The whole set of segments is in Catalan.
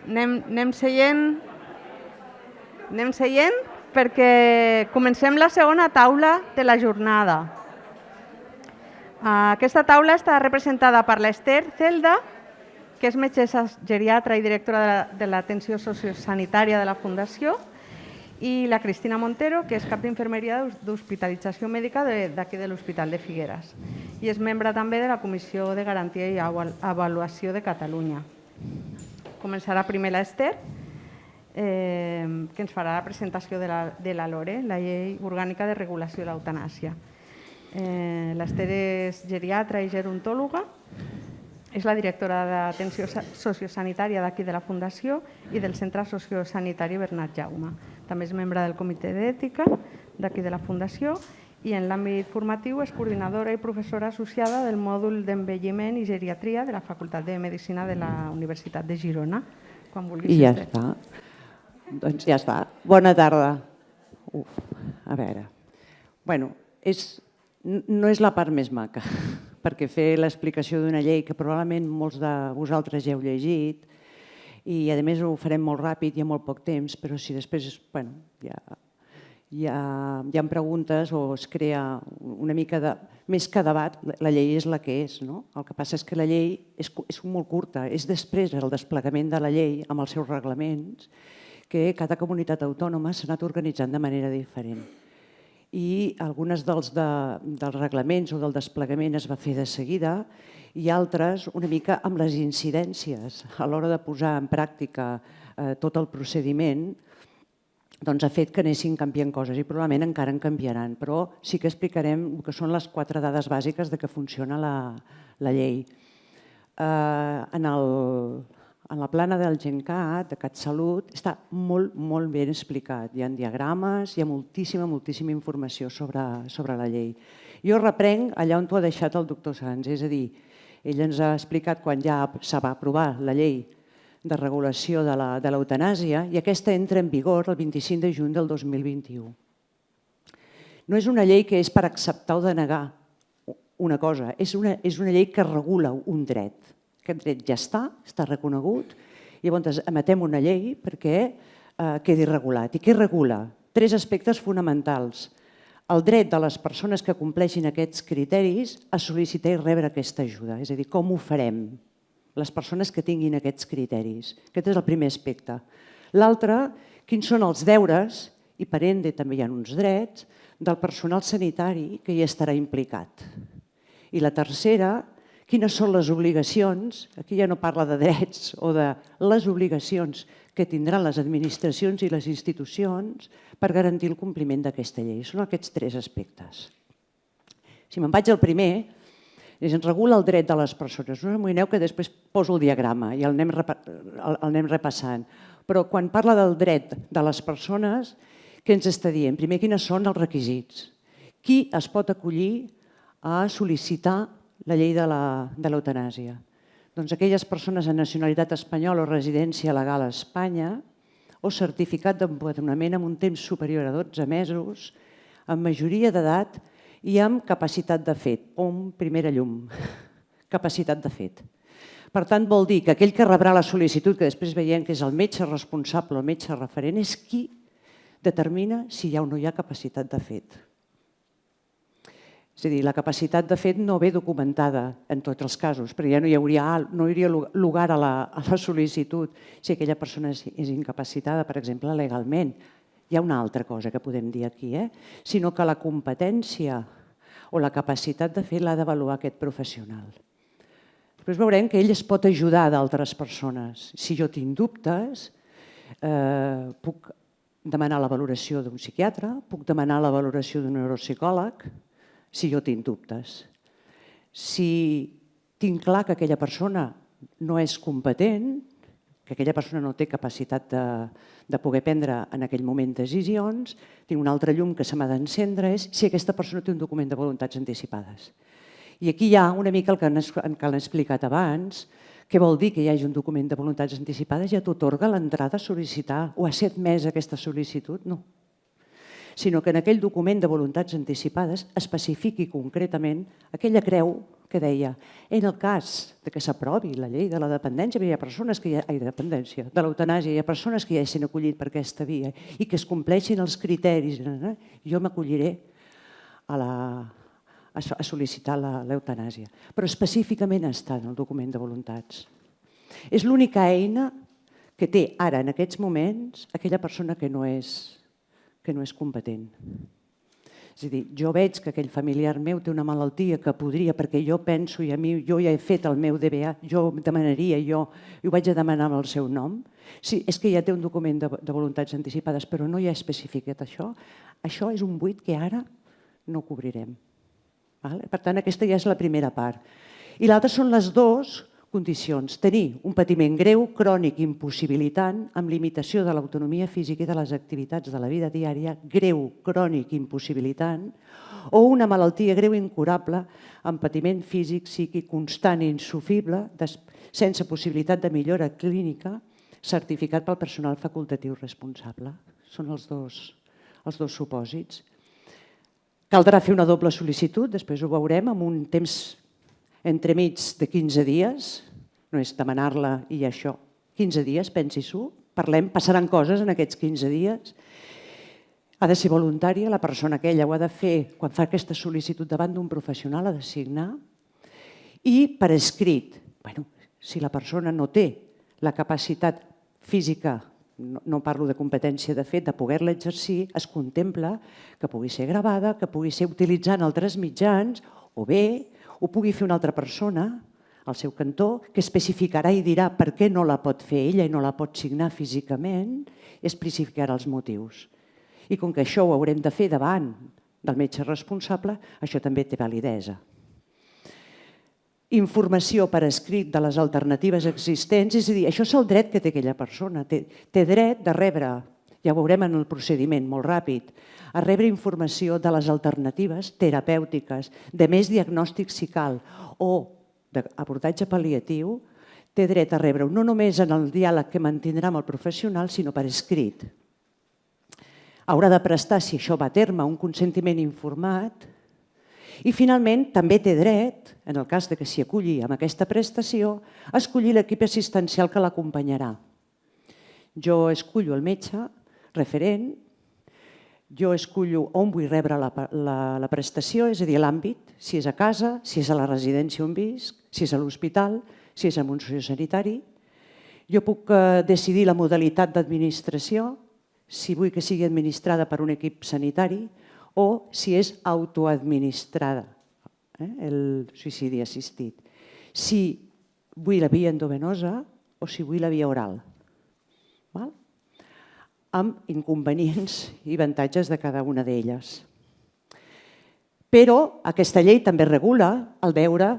Anem seient perquè comencem la segona taula de la jornada. Aquesta taula està representada per l'Ester Celda, que és metgessa geriatra i directora de l'atenció sociosanitària de la Fundació, i la Cristina Montero, que és cap d'infermeria d'hospitalització mèdica d'aquí de l'Hospital de Figueres. I és membre també de la Comissió de Garantia i Avaluació de Catalunya. Començarà primer l'Ester, que ens farà la presentació de la LORE, la Llei Orgànica de Regulació de l'Eutanàsia. L'Ester és geriatra i gerontòloga, és la directora d'atenció sociosanitària d'aquí de la Fundació i del Centre Sociosanitari Bernat Jaume. També és membre del Comitè d'Ètica d'aquí de la Fundació i en l'àmbit formatiu és coordinadora i professora associada del mòdul d'envelliment i geriatria de la Facultat de Medicina de la Universitat de Girona. I ja està. Doncs ja està. Bona tarda. A veure. Bueno, no és la part més maca, perquè fer l'explicació d'una llei que probablement molts de vosaltres ja heu llegit i a més ho farem molt ràpid i en molt poc temps, però si després hi ha preguntes o es crea una mica de... Més que debat, la llei és la que és, no? El que passa és que la llei és molt curta, és després el desplegament de la llei amb els seus reglaments que cada comunitat autònoma s'ha anat organitzant de manera diferent. I alguns dels reglaments o del desplegament es va fer de seguida i altres una mica amb les incidències a l'hora de posar en pràctica tot el procediment ha fet que anessin canviant coses i probablement encara en canviaran, però sí que explicarem el que són les 4 dades bàsiques de què funciona la llei. En la plana del GenCat, de CatSalut, està molt, molt ben explicat. Hi ha diagrames, hi ha moltíssima informació sobre la llei. Jo reprenc allà on t'ho ha deixat el doctor Sans, és a dir, ell ens ha explicat quan ja se va aprovar la llei de regulació de l'eutanàsia i aquesta entra en vigor el 25 de juny del 2021. No és una llei que és per acceptar o denegar una cosa, és una llei que regula un dret. Aquest dret ja està reconegut, i llavors emetem una llei perquè quedi regulat. I què regula? 3 aspectes fonamentals. El dret de les persones que compleixin aquests criteris a sol·licitar i rebre aquesta ajuda, és a dir, com ho farem? Les persones que tinguin aquests criteris. Aquest és el primer aspecte. L'altre, quins són els deures, i per ende també hi ha uns drets, del personal sanitari que hi estarà implicat. I la tercera, quines són les obligacions, aquí ja no parla de drets o de les obligacions que tindran les administracions i les institucions per garantir el compliment d'aquesta llei. Són aquests 3 aspectes. Si me'n vaig al primer, ens regula el dret de les persones. No us amoïneu que després poso el diagrama i el anem repassant. Però quan parla del dret de les persones, què ens està dient? Primer, quins són els requisits? Qui es pot acollir a sol·licitar la llei de l'eutanàsia? Doncs aquelles persones amb nacionalitat espanyola o residència legal a Espanya o certificat d'empadronament amb un temps superior a 12 mesos, amb majoria d'edat i amb capacitat de fet. Primera llum. Capacitat de fet. Per tant, vol dir que aquell que rebrà la sol·licitud, que després veiem que és el metge responsable o el metge referent, és qui determina si hi ha o no hi ha capacitat de fet. És a dir, la capacitat de fet no ve documentada en tots els casos, perquè ja no hi hauria lugar a la sol·licitud si aquella persona és incapacitada, per exemple, legalment. Hi ha una altra cosa que podem dir aquí, sinó que la competència o la capacitat de fer l'ha d'avaluar aquest professional. Després veurem que ell es pot ajudar d'altres persones. Si jo tinc dubtes, puc demanar la valoració d'un psiquiatre, puc demanar la valoració d'un neuropsicòleg, si jo tinc dubtes. Si tinc clar que aquella persona no és competent, que aquella persona no té capacitat de poder prendre en aquell moment decisions, tinc una altra llum que se m'ha d'encendre, és si aquesta persona té un document de voluntats anticipades. I aquí hi ha una mica el que han explicat abans, què vol dir que hi hagi un document de voluntats anticipades? Ja t'atorga l'entrada a sol·licitar o a ser admès aquesta sol·licitud? No. sinó que en aquell document de voluntats anticipades especifiqui concretament aquella creu que deia en el cas que s'aprovi la llei de la dependència, hi ha persones que dependència, de l'eutanàsia, hi ha persones que ja s'han acollit per aquesta via i que es compleixin els criteris, jo m'acolliré a sol·licitar l'eutanàsia. Però específicament està en el document de voluntats. És l'única eina que té ara, en aquests moments, aquella persona que no és competent. És a dir, jo veig que aquell familiar meu té una malaltia que podria, perquè jo penso i a mi jo ja he fet el meu DBA, jo demanaria, jo ho vaig a demanar amb el seu nom. Sí, és que ja té un document de voluntats anticipades, però no hi ha especificat això. Això és un buit que ara no cobrirem. Per tant, aquesta ja és la primera part. I l'altra són les dues condicions. Tenir un patiment greu, crònic, impossibilitant, amb limitació de l'autonomia física i de les activitats de la vida diària, greu, crònic, impossibilitant, o una malaltia greu incurable amb patiment físic, psíquic, constant i insufrible, sense possibilitat de millora clínica, certificat pel personal facultatiu responsable. Són els dos supòsits. Caldrà fer una doble sol·licitud, després ho veurem, amb un temps entremig de 15 dies, no és demanar-la i això, 15 dies, pensi-s'ho, parlem, passaran coses en aquests 15 dies. Ha de ser voluntària, la persona aquella ho ha de fer quan fa aquesta sol·licitud davant d'un professional, ha de signar, i per escrit. Si la persona no té la capacitat física, no parlo de competència de fet, de poder-la exercir, es contempla que pugui ser gravada, que pugui ser utilitzant altres mitjans, o bé ho pugui fer una altra persona al seu cantó, que especificarà i dirà per què no la pot fer ella i no la pot signar físicament, i especificarà els motius. I com que això ho haurem de fer davant del metge responsable, això també té validesa. Informació per escrit de les alternatives existents, és a dir, això és el dret que té aquella persona. Té dret de rebre, ja ho veurem en el procediment, molt ràpid, a rebre informació de les alternatives terapèutiques, de més diagnòstic si cal, o d'abordatge pal·liatiu, té dret a rebre-ho no només en el diàleg que mantindrà amb el professional, sinó per escrit. Haurà de prestar, si això va a terme, un consentiment informat i, finalment, també té dret, en el cas que s'hi aculli amb aquesta prestació, a escollir l'equip assistencial que l'acompanyarà. Jo escullo el metge referent, jo escullo on vull rebre la prestació, és a dir, l'àmbit, si és a casa, si és a la residència on visc, si és a l'hospital, si és en un sociosanitari. Jo puc decidir la modalitat d'administració, si vull que sigui administrada per un equip sanitari o si és autoadministrada, el suïcidi assistit. Si vull la via endovenosa o si vull la via oral. Amb inconvenients i avantatges de cada una d'elles. Però aquesta llei també regula el deure,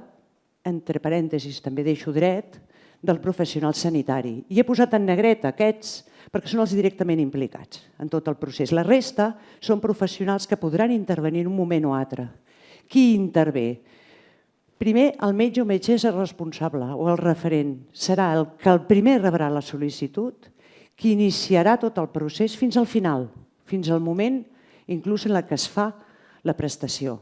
entre parèntesis, també deixo dret, del professional sanitari. I he posat en negreta aquests perquè són els directament implicats en tot el procés. La resta són professionals que podran intervenir en un moment o altre. Qui intervé? Primer, el metge o metgessa responsable o el referent serà el que el primer rebrà la sol·licitud, qui iniciarà tot el procés fins al final, fins al moment inclús en què es fa la prestació.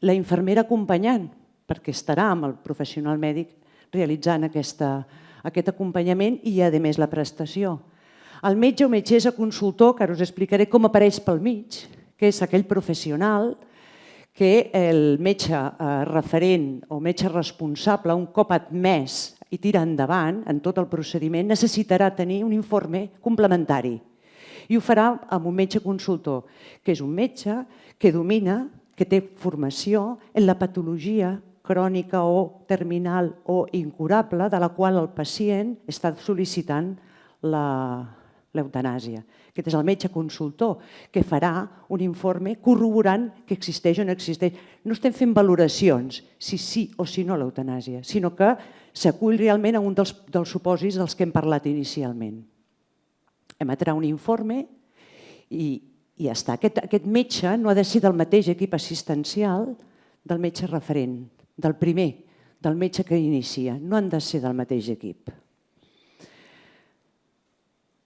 La infermera acompanyant, perquè estarà amb el professional mèdic realitzant aquest acompanyament i, a més, la prestació. El metge o metgessa consultor, que ara us explicaré com apareix pel mig, que és aquell professional que el metge referent o metge responsable, un cop admès i tira endavant en tot el procediment, necessitarà tenir un informe complementari. I ho farà amb un metge consultor, que és un metge que domina, que té formació en la patologia crònica o terminal o incurable de la qual el pacient està sol·licitant l'eutanàsia. Aquest és el metge consultor que farà un informe corroborant que existeix o no existeix. No estem fent valoracions si sí o si no l'eutanàsia, sinó que s'acull realment a un dels supòsits dels que hem parlat inicialment. Emetrà un informe i ja està. Aquest metge no ha de ser del mateix equip assistencial del metge referent, del primer, del metge que inicia. No han de ser del mateix equip.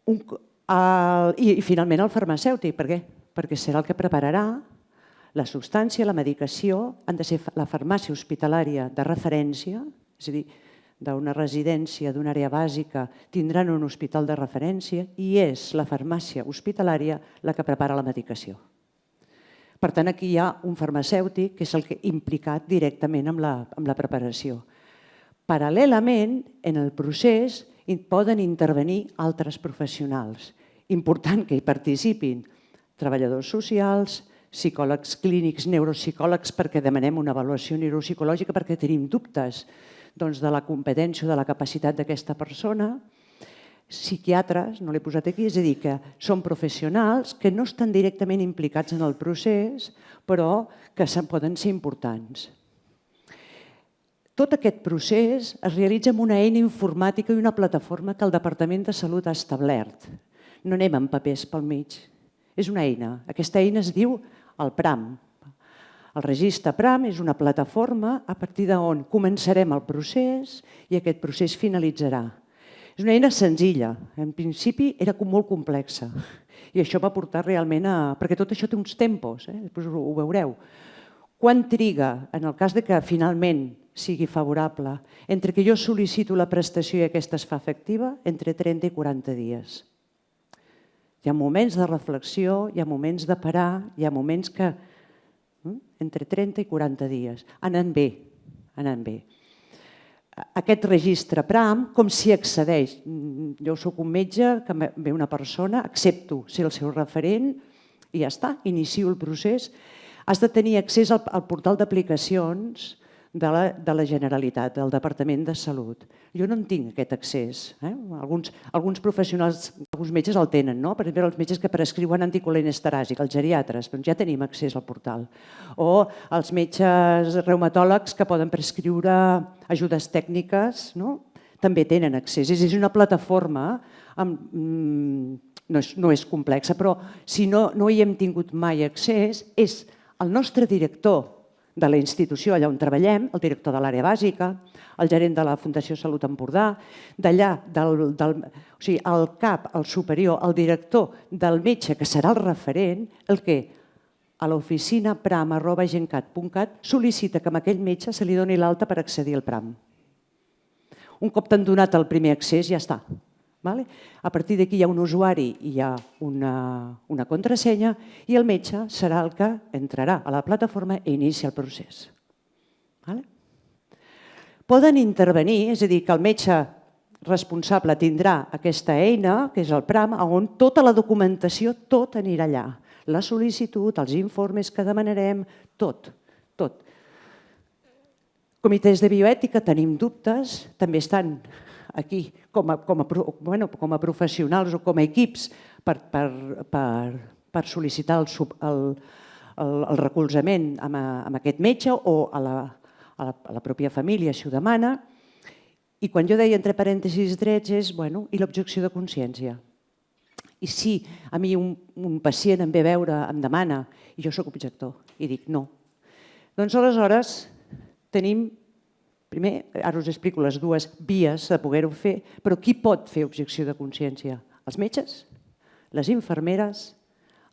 I finalment el farmacèutic, per què? perquè serà el que prepararà la substància, la medicació, han de ser la farmàcia hospitalària de referència, és a dir, d'una residència, d'una àrea bàsica, tindran un hospital de referència i és la farmàcia hospitalària la que prepara la medicació. Per tant, aquí hi ha un farmacèutic que és el que implicat directament amb la preparació. Paral·lelament, en el procés poden intervenir altres professionals. Important que hi participin treballadors socials, psicòlegs clínics, neuropsicòlegs, perquè demanem una avaluació neuropsicològica, perquè tenim dubtes de la competència o de la capacitat d'aquesta persona, psiquiatres, no l'he posat aquí, és a dir, que són professionals que no estan directament implicats en el procés, però que poden ser importants. Tot aquest procés es realitza amb una eina informàtica i una plataforma que el Departament de Salut ha establert. No anem amb papers pel mig. És una eina. Aquesta eina es diu el PRAM. El registre PRAM és una plataforma a partir d'on començarem el procés i aquest procés finalitzarà. És una eina senzilla. En principi era molt complexa i això va portar realment a... perquè tot això té uns tempos, després ho veureu. Quan triga, en el cas que finalment sigui favorable, entre que jo sol·licito la prestació i aquesta es fa efectiva, entre 30 i 40 dies. Hi ha moments de reflexió, hi ha moments de parar, hi ha moments que... entre 30 i 40 dies. Anant bé, anant bé. Aquest registre PRAM, com s'hi accedeix? Jo soc un metge, que ve una persona, accepto ser el seu referent i ja està, inicio el procés. Has de tenir accés al portal d'aplicacions de la Generalitat, del Departament de Salut. Jo no en tinc aquest accés. Alguns professionals, alguns metges el tenen, no? Per exemple, els metges que prescriuen anticolinestèràsic, els geriatres, doncs ja tenim accés al portal. O els metges reumatòlegs que poden prescriure ajudes tècniques, també tenen accés. És una plataforma, no és complexa, però si no hi hem tingut mai accés, és el nostre director de la institució allà on treballem, el director de l'àrea bàsica, el gerent de la Fundació Salut Empordà, d'allà, o sigui, el cap, el superior, el director del metge, que serà el referent, el que a l'oficina pram@gencat.cat sol·licita que a aquell metge se li doni l'alta per accedir al PRAM. Un cop t'han donat el primer accés, ja està. A partir d'aquí hi ha un usuari i hi ha una contrasenya i el metge serà el que entrarà a la plataforma i inicia el procés. Poden intervenir, és a dir, que el metge responsable tindrà aquesta eina, que és el PRAM, on tota la documentació, tot anirà allà. La sol·licitud, els informes que demanarem, tot. Comitès de bioètica, tenim dubtes, també estan aquí com a professionals o com a equips per sol·licitar el recolzament a aquest metge o a la pròpia família, si ho demana. I quan jo deia entre parèntesis drets és, i l'objecció de consciència. I si a mi un pacient em ve a veure, em demana, i jo soc objector, i dic no, doncs aleshores tenim... Primer, ara us explico les dues vies de poder-ho fer, però qui pot fer objecció de consciència? Els metges, les infermeres,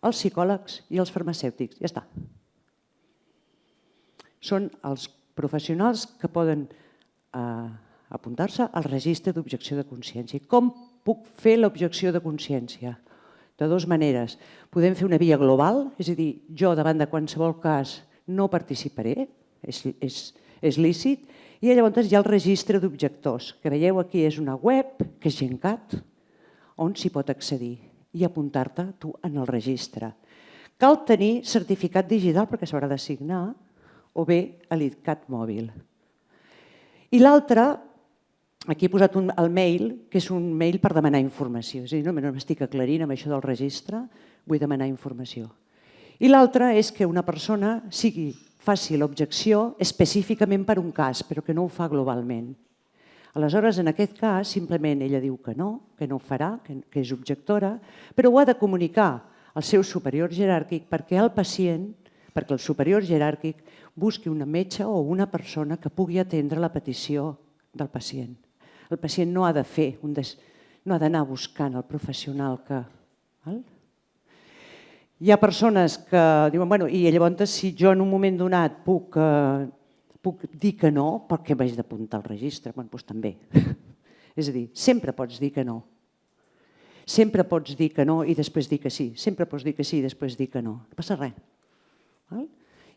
els psicòlegs i els farmacèutics. Ja està. Són els professionals que poden apuntar-se al registre d'objecció de consciència. Com puc fer l'objecció de consciència? De dues maneres. Podem fer una via global, és a dir, jo davant de qualsevol cas no participaré, és lícit, i llavors hi ha el registre d'objectors, que veieu aquí és una web, que és GenCat, on s'hi pot accedir i apuntar-te tu en el registre. Cal tenir certificat digital perquè s'haurà de signar o bé l'IDCAT mòbil. I l'altre, aquí he posat el mail, que és un mail per demanar informació. És a dir, no m'estic aclarint amb això del registre, vull demanar informació. I l'altre és que una persona faci l'objecció específicament per un cas, però que no ho fa globalment. Aleshores, en aquest cas, simplement ella diu que no ho farà, que és objectora, però ho ha de comunicar al seu superior jeràrquic perquè el superior jeràrquic busqui un metge o una persona que pugui atendre la petició del pacient. El pacient no ha d'anar buscant el professional que... Hi ha persones que diuen, bueno, i llavors si jo en un moment donat puc dir que no, per què m'haig d'apuntar al registre? Doncs també. És a dir, sempre pots dir que no. Sempre pots dir que no i després dir que sí. Sempre pots dir que sí i després dir que no. No passa res.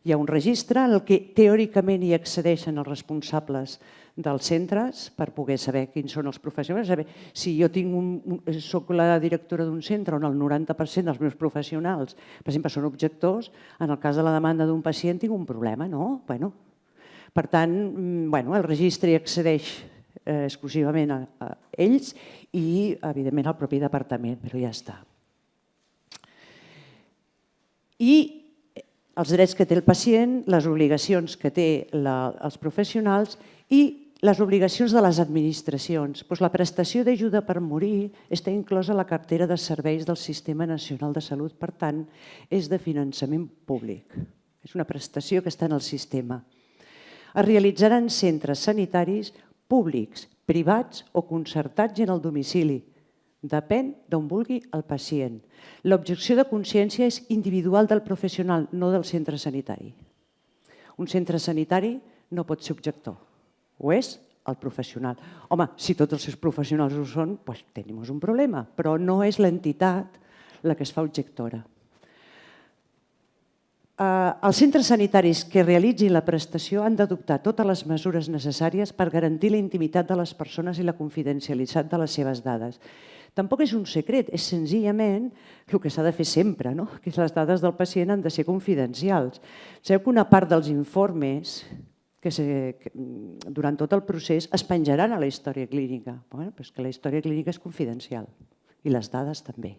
Hi ha un registre en el que teòricament hi accedeixen els responsables dels centres per poder saber quins són els professionals. Si jo soc la directora d'un centre on el 90% dels meus professionals, per exemple, són objectors, en el cas de la demanda d'un pacient tinc un problema, no? Per tant, el registre hi accedeix exclusivament a ells i, evidentment, al propi departament, però ja està. I els drets que té el pacient, les obligacions que té els professionals i les obligacions de les administracions. La prestació d'ajuda per morir està inclosa a la cartera de serveis del Sistema Nacional de Salut, per tant, és de finançament públic. És una prestació que està en el sistema. Es realitzaran centres sanitaris públics, privats o concertats i en el domicili. Depèn d'on vulgui el pacient. L'objecció de consciència és individual del professional, no del centre sanitari. Un centre sanitari no pot ser objector. Ho és el professional. Home, si tots els seus professionals ho són, doncs tenim un problema, però no és l'entitat la que es fa objectora. Els centres sanitaris que realitzin la prestació han d'adoptar totes les mesures necessàries per garantir la intimitat de les persones i la confidencialitat de les seves dades. Tampoc és un secret, és senzillament el que s'ha de fer sempre, que les dades del pacient han de ser confidencials. Sabeu que una part dels informes durant tot el procés es penjaran a la història clínica, però és que la història clínica és confidencial i les dades també.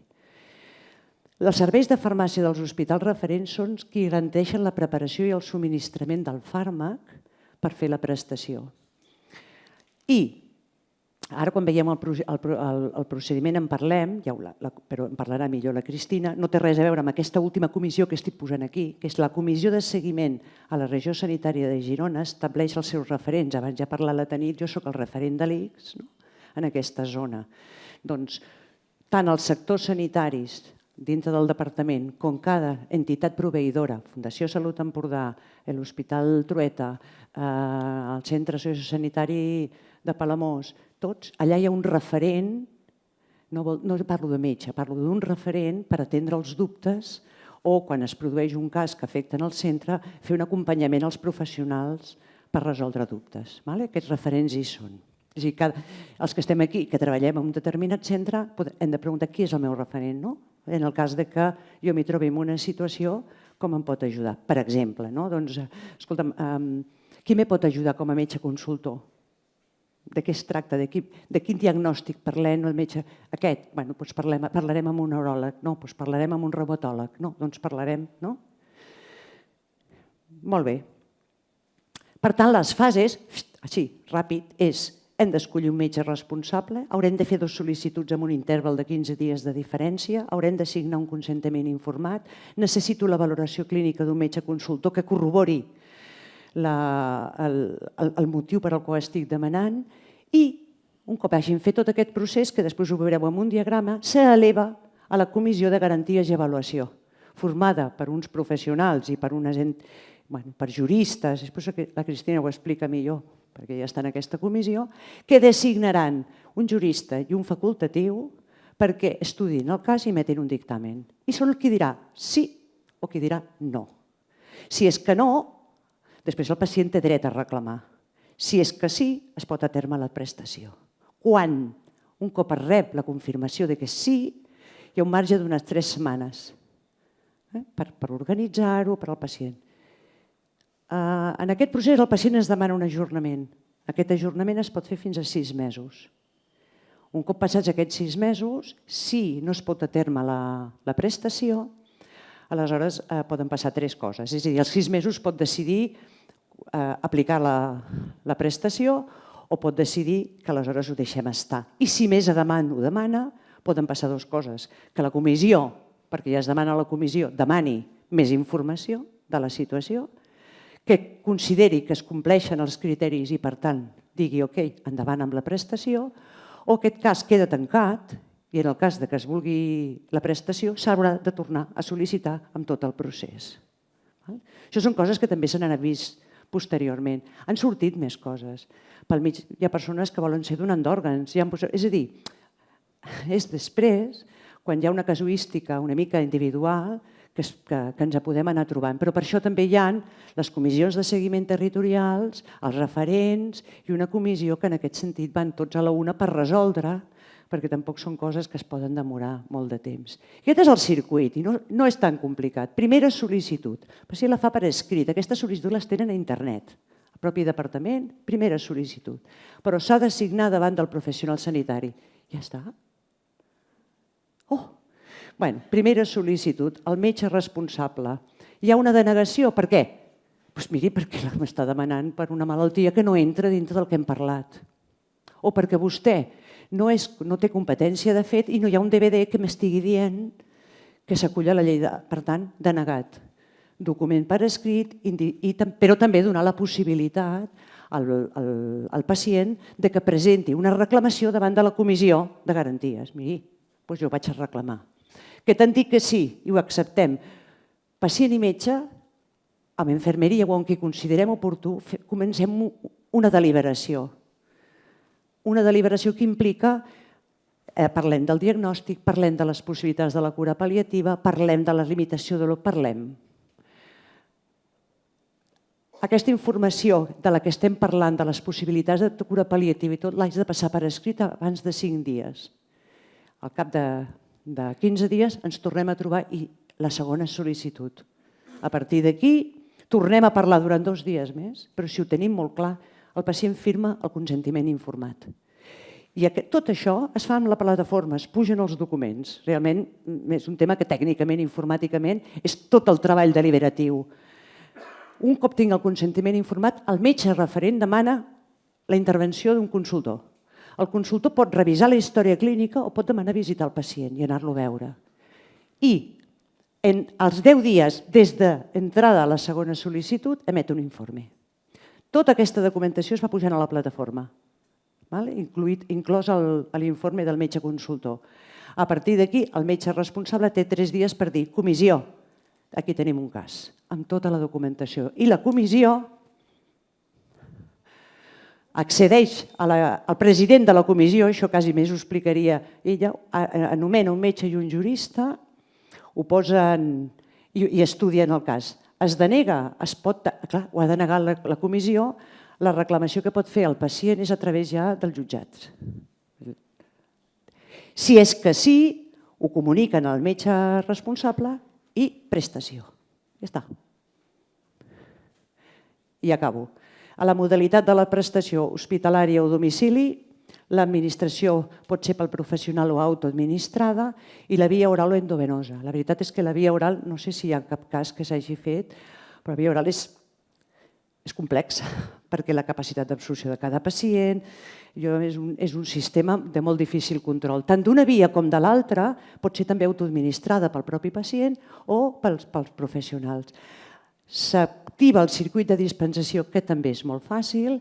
Els serveis de farmàcia dels hospitals referents són qui garanteixen la preparació i el subministrament del fàrmac per fer la prestació. I ara, quan veiem el procediment en parlem, però en parlarà millor la Cristina, no té res a veure amb aquesta última comissió que estic posant aquí, que és la Comissió de Seguiment a la Regió Sanitària de Girona, estableix els seus referents. Abans ja ha parlat la Tanit, jo soc el referent de l'ICS en aquesta zona. Doncs tant els sectors sanitaris dintre del departament, com cada entitat proveïdora, Fundació Salut Empordà, l'Hospital Trueta, el Centre Sociosanitari de Palamós, tots, allà hi ha un referent, no parlo de metge, parlo d'un referent per atendre els dubtes o quan es produeix un cas que afecta el centre, fer un acompanyament als professionals per resoldre dubtes. Aquests referents hi són. És a dir, els que estem aquí, que treballem en un determinat centre, hem de preguntar qui és el meu referent, no? En el cas que jo m'hi trobi en una situació, com em pot ajudar? Per exemple, doncs, escolta'm, qui me pot ajudar com a metge consultor? De què es tracta? De quin diagnòstic parlem? El metge aquest? Doncs parlarem amb un neuròleg. No, doncs parlarem amb un reumatòleg. No, doncs parlarem, no? Molt bé. Per tant, les fases, així, ràpid, és hem d'escollir un metge responsable, haurem de fer 2 sol·licituds amb un interval de 15 dies de diferència, haurem de signar un consentiment informat, necessito la valoració clínica d'un metge consultor que corrobori el motiu per al qual estic demanant i un cop hagin fet tot aquest procés, que després ho veureu en un diagrama, s'eleva a la Comissió de Garanties i Avaluació, formada per uns professionals i per juristes, després la Cristina ho explica millor, perquè ja està en aquesta comissió, que designaran un jurista i un facultatiu perquè estudin el cas i metin un dictamen. I són el qui dirà sí o qui dirà no. Si és que no, després el pacient té dret a reclamar. Si és que sí, es pot a terme la prestació. Quan un cop es rep la confirmació de que sí, hi ha un marge d'unes 3 setmanes per organitzar-ho per al pacient. En aquest procés el pacient ens demana un ajornament. Aquest ajornament es pot fer fins a 6 mesos. Un cop passats aquests 6 mesos, si no es pot a terme la prestació, aleshores poden passar 3 coses. És a dir, als 6 mesos pot decidir aplicar la prestació o pot decidir que aleshores ho deixem estar. I si més endavant ho demana, poden passar 2 coses. Que la comissió, perquè ja es demana a la comissió, demani més informació de la situació, que consideri que es compleixen els criteris i, per tant, digui ok, endavant amb la prestació, o aquest cas queda tancat i I en el cas que es vulgui la prestació, s'haurà de tornar a sol·licitar amb tot el procés. Això són coses que també se n'han vist posteriorment. Han sortit més coses. Pel mig hi ha persones que volen ser donant d'òrgans. És a dir, és després, quan hi ha una casuística una mica individual, que ens podem anar trobant. Però per això també hi ha les comissions de seguiment territorials, els referents i una comissió que en aquest sentit van tots a la una per resoldre, perquè tampoc són coses que es poden demorar molt de temps. Aquest és el circuit i no és tan complicat. Primera sol·licitud. El pacient la fa per escrit. Aquestes sol·licituds les tenen a internet. El propi departament, primera sol·licitud. Però s'ha de signar davant del professional sanitari. Ja està. Bé, primera sol·licitud, el metge responsable. Hi ha una denegació, per què? Doncs miri, perquè m'està demanant per una malaltia que no entra dintre del que hem parlat. O perquè vostè no té competència de fet i no hi ha un DVD que m'estigui dient que s'acull a la llei, per tant, denegat. Document per escrit, però també donar la possibilitat al pacient que presenti una reclamació davant de la comissió de garanties. Miri, doncs jo vaig a reclamar. Que t'han dit que sí i ho acceptem. Pacient i metge, amb infermeria o amb qui considerem oportú, comencem una deliberació. Una deliberació que implica, parlem del diagnòstic, parlem de les possibilitats de la cura pal·liativa, parlem de la limitació de lo parlem. Aquesta informació de la que estem parlant, de les possibilitats de cura pal·liativa i tot, l'haig de passar per escrit abans de 5 dies. Al cap de 15 dies ens tornem a trobar i la segona sol·licitud. A partir d'aquí tornem a parlar durant 2 dies més, però si ho tenim molt clar, el pacient firma el consentiment informat. I tot això es fa amb la plataforma, es pugen els documents. Realment és un tema que tècnicament, informàticament, és tot el treball deliberatiu. Un cop tinc el consentiment informat, el metge referent demana la intervenció d'un consultor. El consultor pot revisar la història clínica o pot demanar visitar el pacient i anar-lo a veure. I als 10 dies des d'entrada a la segona sol·licitud emet un informe. Tota aquesta documentació es va pujant a la plataforma, inclòs l'informe del metge consultor. A partir d'aquí, el metge responsable té 3 dies per dir comissió, aquí tenim un cas, amb tota la documentació. I la comissió accedeix al president de la comissió, això quasi més ho explicaria ella, anomena un metge i un jurista, ho posen i estudien el cas. Es denega, clar, ho ha de negar la comissió, la reclamació que pot fer el pacient és a través ja dels jutjats. Si és que sí, ho comuniquen al metge responsable i prestació. Ja està. I acabo. A la modalitat de la prestació hospitalària o domicili, l'administració pot ser pel professional o autoadministrada i la via oral o endovenosa. La veritat és que la via oral, no sé si hi ha cap cas que s'hagi fet, però la via oral és complexa perquè la capacitat d'absorció de cada pacient és un sistema de molt difícil control. Tant d'una via com de l'altra pot ser també autoadministrada pel propi pacient o pels professionals. S'activa el circuit de dispensació, que també és molt fàcil,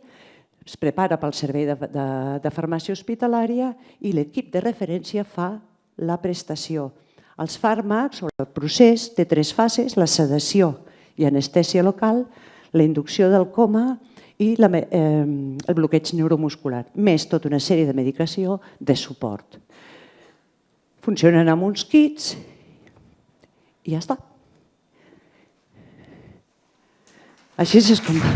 es prepara pel servei de farmàcia hospitalària i l'equip de referència fa la prestació. Els fàrmacs, o el procés, té 3 fases, la sedació i anestèsia local, la inducció del coma i el bloqueig neuromuscular, més tota una sèrie de medicació de suport. Funcionen amb uns kits i ja està. Així és com va.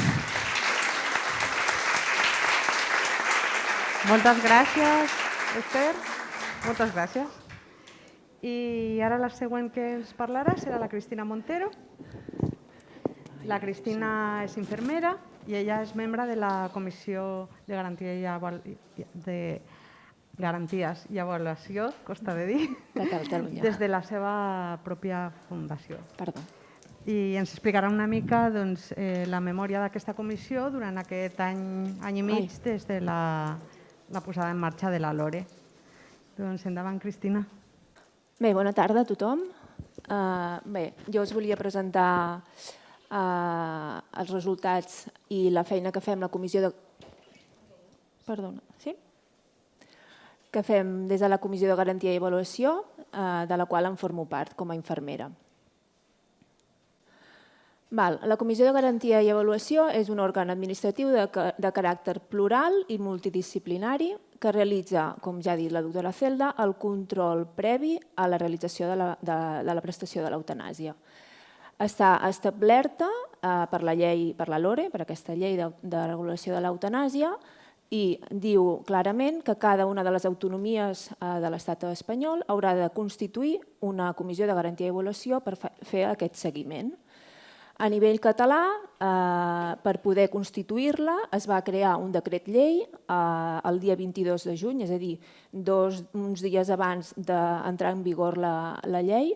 Moltes gràcies, Esther. Moltes gràcies. I ara la següent que ens parlarà serà la Cristina Montero. La Cristina és infermera i ella és membre de la Comissió de Garanties i Avaluació, costa de dir, de Catalunya, des de la seva pròpia fundació. Perdó. I ens explicarà una mica la memòria d'aquesta comissió durant aquest any i mig des de la posada en marxa de la LORE. Doncs endavant, Cristina. Bé, bona tarda a tothom. Bé, jo us volia presentar els resultats i la feina que fem la comissió de... Perdona, sí? que fem des de la Comissió de Garantia i Avaluació, de la qual em formo part com a infermera. La Comissió de Garantia i Avaluació és un òrgan administratiu de caràcter plural i multidisciplinari que realitza, com ja ha dit la doctora Celda, el control previ a la realització de la prestació de l'eutanàsia. Està establerta per la llei, per la LORE, per aquesta llei de regulació de l'eutanàsia, i diu clarament que cada una de les autonomies de l'estat espanyol haurà de constituir una comissió de garantia i avaluació per fer aquest seguiment. A nivell català, per poder constituir-la, es va crear un decret llei el dia 22 de juny, és a dir, uns dies abans d'entrar en vigor la llei,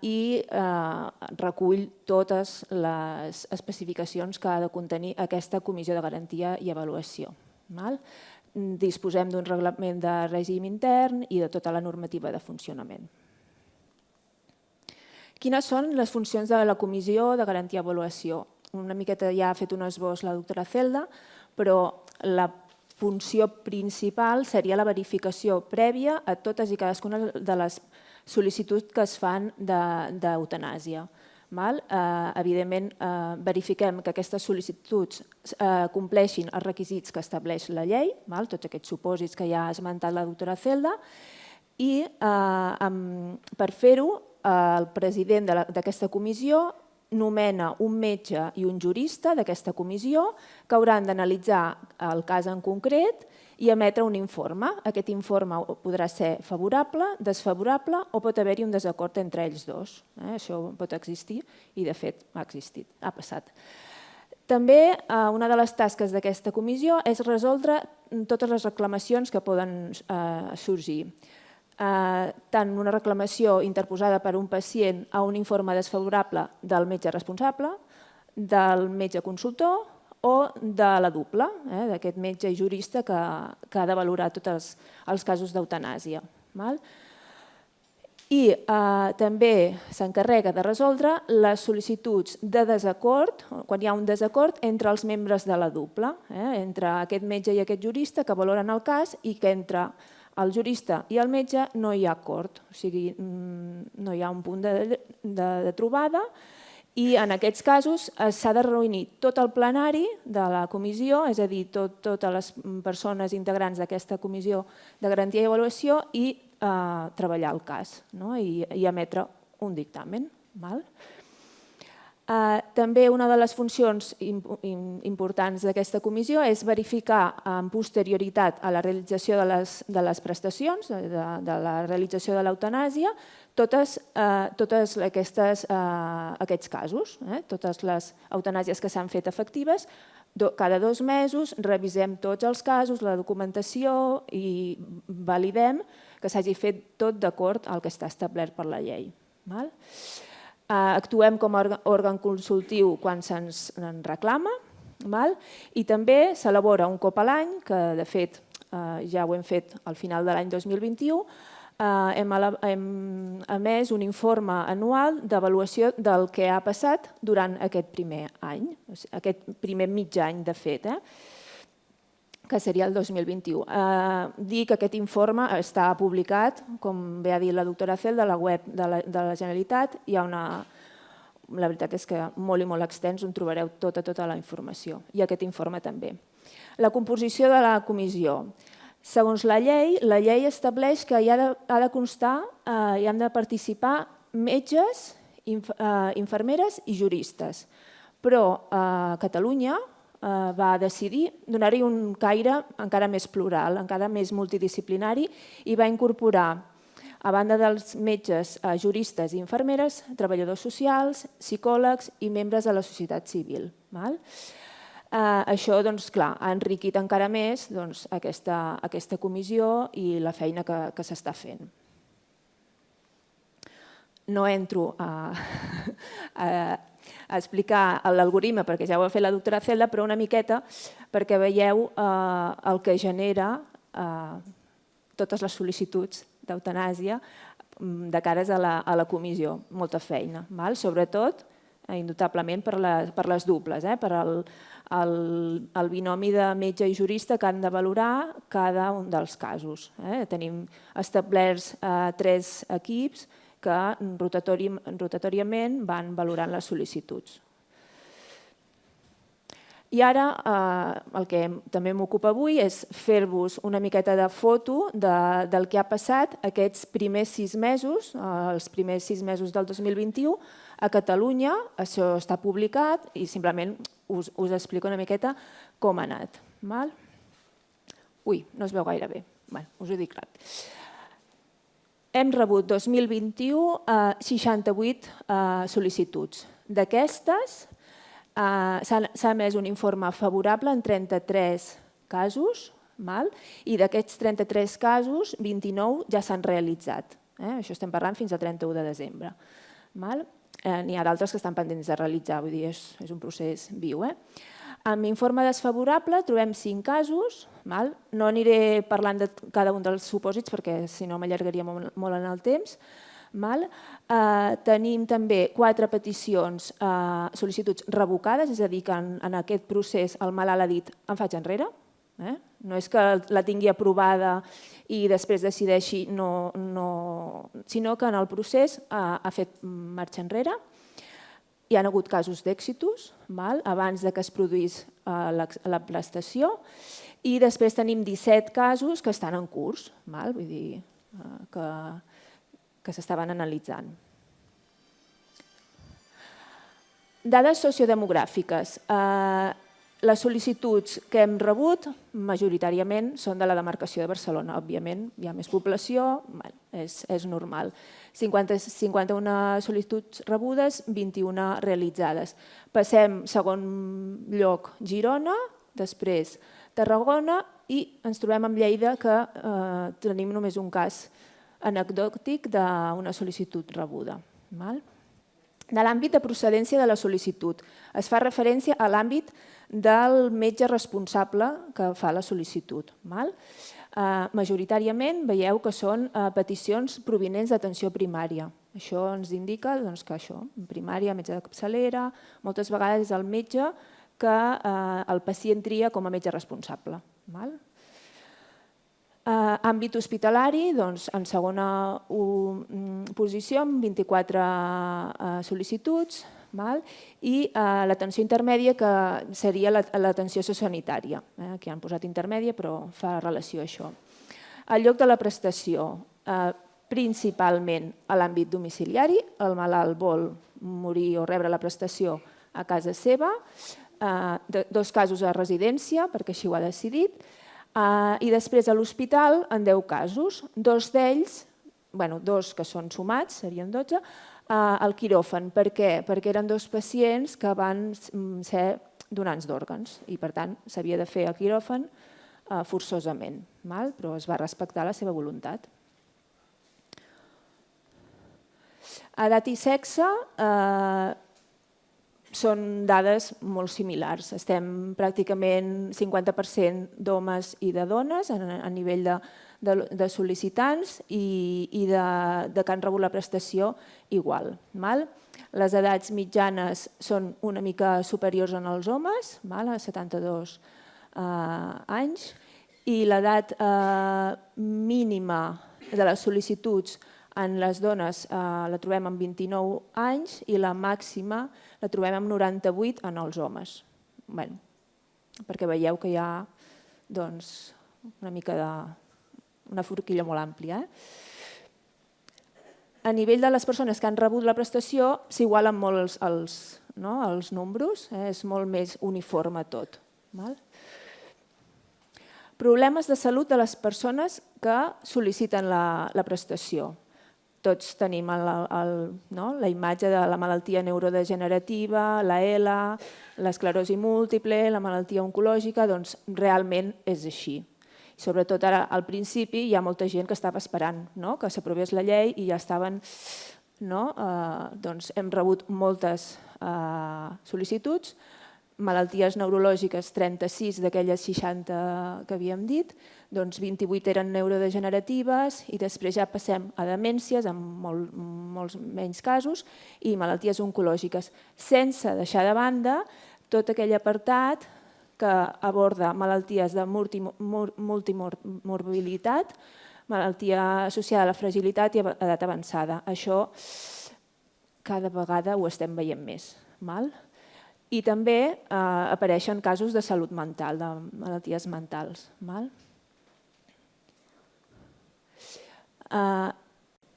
i recull totes les especificacions que ha de contenir aquesta Comissió de Garantia i Avaluació. Disposem d'un reglament de règim intern i de tota la normativa de funcionament. Quines són les funcions de la Comissió de Garantia i Avaluació? Una miqueta ja ha fet un esbós la doctora Celda, però la funció principal seria la verificació prèvia a totes i cadascuna de les sol·licituds que es fan d'eutanàsia. Evidentment, verifiquem que aquestes sol·licituds compleixin els requisits que estableix la llei, tots aquests supòsits que ja ha esmentat la doctora Celda, i per fer-ho, el president d'aquesta comissió nomena un metge i un jurista d'aquesta comissió que hauran d'analitzar el cas en concret i emetre un informe. Aquest informe podrà ser favorable, desfavorable o pot haver-hi un desacord entre ells dos. Això pot existir i, de fet, ha existit, ha passat. També una de les tasques d'aquesta comissió és resoldre totes les reclamacions que poden sorgir. Tant una reclamació interposada per un pacient a un informe desfavorable del metge responsable, del metge consultor o de la dupla, d'aquest metge i jurista que ha de valorar tots els casos d'eutanàsia. I també s'encarrega de resoldre les sol·licituds de desacord, quan hi ha un desacord entre els membres de la dupla, entre aquest metge i aquest jurista que valoren el cas i que entre el jurista i el metge no hi ha acord, o sigui, no hi ha un punt de trobada i en aquests casos s'ha de reunir tot el plenari de la comissió, és a dir, totes les persones integrants d'aquesta comissió de garantia i avaluació i treballar el cas i emetre un dictamen. També una de les funcions importants d'aquesta comissió és verificar amb posterioritat a la realització de les prestacions, de la realització de l'eutanàsia, tots aquests casos, totes les eutanàsies que s'han fet efectives. Cada 2 mesos revisem tots els casos, la documentació i validem que s'hagi fet tot d'acord al que està establert per la llei. Actuem com a òrgan consultiu quan se'ns reclama i també s'elabora un cop a l'any, que de fet ja ho hem fet al final de l'any 2021, hem emès un informe anual d'avaluació del que ha passat durant aquest primer any, aquest primer mig any de fet, que seria el 2021. Dir que aquest informe està publicat, com bé ha dit la doctora Celda, a la web de la Generalitat. La veritat és que molt i molt extens, on trobareu tota la informació, i aquest informe també. La composició de la comissió. Segons la llei estableix que hi ha de constar, hi han de participar metges, infermeres i juristes. Però Catalunya va decidir donar-hi un caire encara més plural, encara més multidisciplinari i va incorporar, a banda dels metges, juristes i infermeres, treballadors socials, psicòlegs i membres de la societat civil. Això, doncs, clar, ha enriquit encara més aquesta comissió i la feina que s'està fent. No entro a explicar l'algoritme perquè ja ho ha fet la doctora Celda, però una miqueta perquè veieu el que genera totes les sol·licituds d'eutanàsia de cares a la comissió. Molta feina. Sobretot indubtablement per les dubles, per el binomi de metge i jurista que han de valorar cada un dels casos. Tenim establerts 3 equips que rotatoriament van valorant les sol·licituds. I ara el que també m'ocupa avui és fer-vos una miqueta de foto del que ha passat aquests primers 6 mesos, els primers 6 mesos del 2021 a Catalunya. Això està publicat i simplement us explico una miqueta com ha anat. Ui, no es veu gaire bé. Us ho dic ràpid. Hem rebut 2021 68 sol·licituds. D'aquestes, s'ha emès un informe favorable en 33 casos i d'aquests 33 casos, 29 ja s'han realitzat. Això estem parlant fins al 31 de desembre. N'hi ha d'altres que estan pendents de realitzar, vull dir, és un procés viu. Amb informe desfavorable trobem 5 casos. No aniré parlant de cada un dels supòsits perquè si no m'allargaria molt en el temps. Tenim també 4 peticions, sol·licituds revocades, és a dir, que en aquest procés el malalt ha dit em faig enrere. No és que la tingui aprovada i després decideixi no, sinó que en el procés ha fet marxa enrere. Hi ha hagut casos d'èxitos abans que es produís la prestació i després tenim 17 casos que estan en curs, vull dir que s'estaven analitzant. Dades sociodemogràfiques. Les sol·licituds que hem rebut majoritàriament són de la demarcació de Barcelona. Òbviament, hi ha més població, és normal. 51 sol·licituds rebudes, 21 realitzades. Passem segon lloc Girona, després Tarragona i ens trobem amb Lleida que tenim només un cas anecdòtic d'una sol·licitud rebuda. De l'àmbit de procedència de la sol·licitud. Es fa referència a l'àmbit del metge responsable que fa la sol·licitud. Majoritàriament veieu que són peticions provinents d'atenció primària. Això ens indica que primària, metge de capçalera, moltes vegades és el metge que el pacient tria com a metge responsable. Àmbit hospitalari, en segona posició, amb 24 sol·licituds, i l'atenció intermèdia, que seria l'atenció sociosanitària. Aquí han posat intermèdia, però fa relació a això. El lloc de la prestació, principalment a l'àmbit domiciliari, el malalt vol morir o rebre la prestació a casa seva, 2 casos a residència, perquè així ho ha decidit, i després a l'hospital en 10 casos, 2 d'ells, 2 que són sumats, serien 12, al quiròfan. Per què? Perquè eren 2 pacients que van ser donants d'òrgans i per tant s'havia de fer el quiròfan forçosament, però es va respectar la seva voluntat. Edat i sexe són dades molt similars. Estem pràcticament 50% d'homes i de dones a nivell de sol·licitants i de que han rebut la prestació igual. Les edats mitjanes són una mica superiors en els homes, a 72 anys, i l'edat mínima de les sol·licituds en les dones la trobem amb 29 anys i la màxima la trobem amb 98 en els homes. Perquè veieu que hi ha una mica d'una forquilla molt àmplia. A nivell de les persones que han rebut la prestació s'igualen molt els números, és molt més uniforme tot. Problemes de salut de les persones que sol·liciten la prestació. Tots tenim la imatge de la malaltia neurodegenerativa, la ELA, l'esclerosi múltiple, la malaltia oncològica, doncs realment és així. Sobretot ara al principi hi ha molta gent que estava esperant que s'aprovés la llei i ja estaven... Hem rebut moltes sol·licituds, malalties neurològiques 36 d'aquelles 60 que havíem dit, doncs 28 eren neurodegeneratives i després ja passem a demències amb molts menys casos i malalties oncològiques, sense deixar de banda tot aquell apartat que aborda malalties de multimorbilitat, malaltia associada a la fragilitat i a edat avançada. Això cada vegada ho estem veient més. I també apareixen casos de salut mental, de malalties mentals.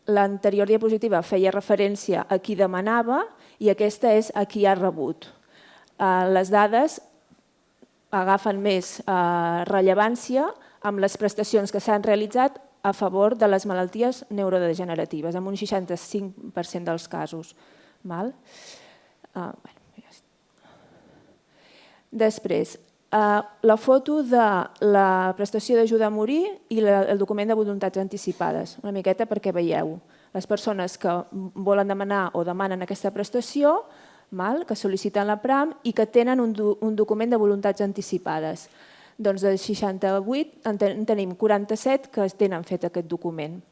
L'anterior diapositiva feia referència a qui demanava i aquesta és a qui ha rebut. Les dades agafen més rellevància amb les prestacions que s'han realitzat a favor de les malalties neurodegeneratives, amb un 65% dels casos. Després, la foto de la prestació d'ajuda a morir i el document de voluntats anticipades, una miqueta perquè veieu les persones que volen demanar o demanen aquesta prestació, que sol·liciten la PRAM i que tenen un document de voluntats anticipades. Doncs de 68 en tenim 47 que tenen fet aquest document.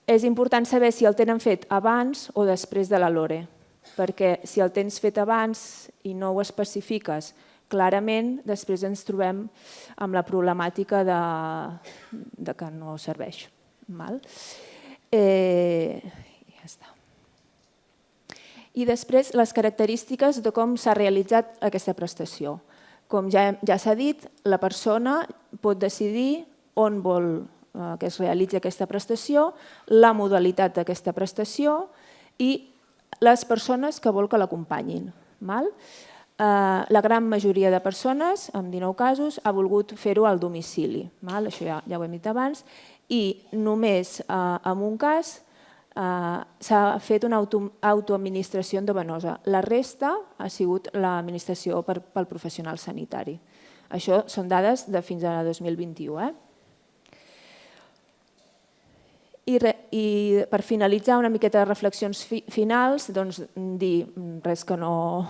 És important saber si el tenen fet abans o després de la LORE, perquè si el tens fet abans i no ho especifiques clarament, després ens trobem amb la problemàtica de que no serveix. Ja està. I després les característiques de com s'ha realitzat aquesta prestació. Com ja s'ha dit, la persona pot decidir on vol que es realitzi aquesta prestació, la modalitat d'aquesta prestació i les persones que vol que l'acompanyin. La gran majoria de persones, en 19 casos, ha volgut fer-ho al domicili. Això ja ho hem dit abans. I només en un cas s'ha fet una autoadministració endovenosa. La resta ha sigut l'administració pel professional sanitari. Això són dades de fins a 2021. I per finalitzar una miqueta de reflexions finals, dir res que jo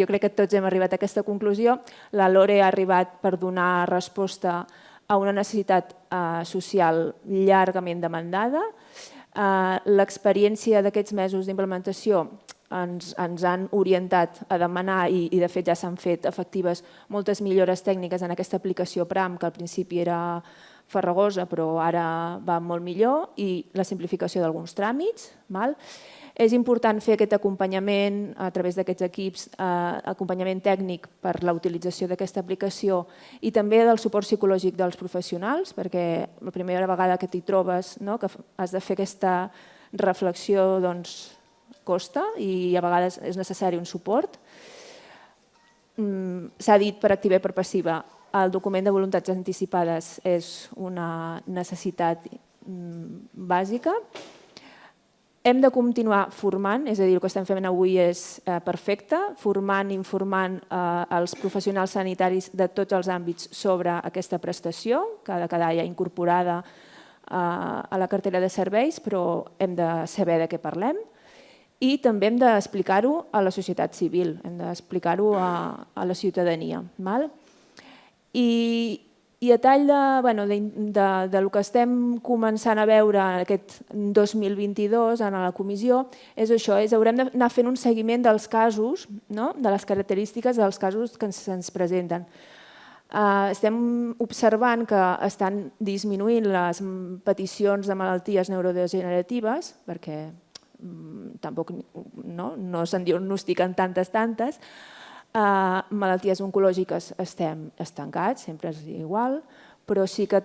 crec que tots hem arribat a aquesta conclusió. La LORE ha arribat per donar resposta a una necessitat social llargament demandada. L'experiència d'aquests mesos d'implementació ens han orientat a demanar i de fet ja s'han fet efectives moltes millores tècniques en aquesta aplicació PRAM, que al principi era farragosa però ara va molt millor, i la simplificació d'alguns tràmits. És important fer aquest acompanyament a través d'aquests equips, acompanyament tècnic per la utilització d'aquesta aplicació i també del suport psicològic dels professionals, perquè la primera vegada que t'hi trobes, que has de fer aquesta reflexió, costa i a vegades és necessari un suport. S'ha dit per activa i per passiva, el document de voluntats anticipades és una necessitat bàsica. Hem de continuar formant, és a dir, el que estem fent avui és perfecte, formant i informant els professionals sanitaris de tots els àmbits sobre aquesta prestació, que ha de quedar ja incorporada a la cartera de serveis, però hem de saber de què parlem. I també hem d'explicar-ho a la societat civil, hem d'explicar-ho a la ciutadania. I a tall del que estem començant a veure aquest 2022 en la comissió és això, haurem d'anar fent un seguiment dels casos, de les característiques dels casos que se'ns presenten. Estem observant que estan disminuint les peticions de malalties neurodegeneratives, perquè tampoc no se'n diagnostiquen tantes, malalties oncològiques estem estancats, sempre és igual, però sí que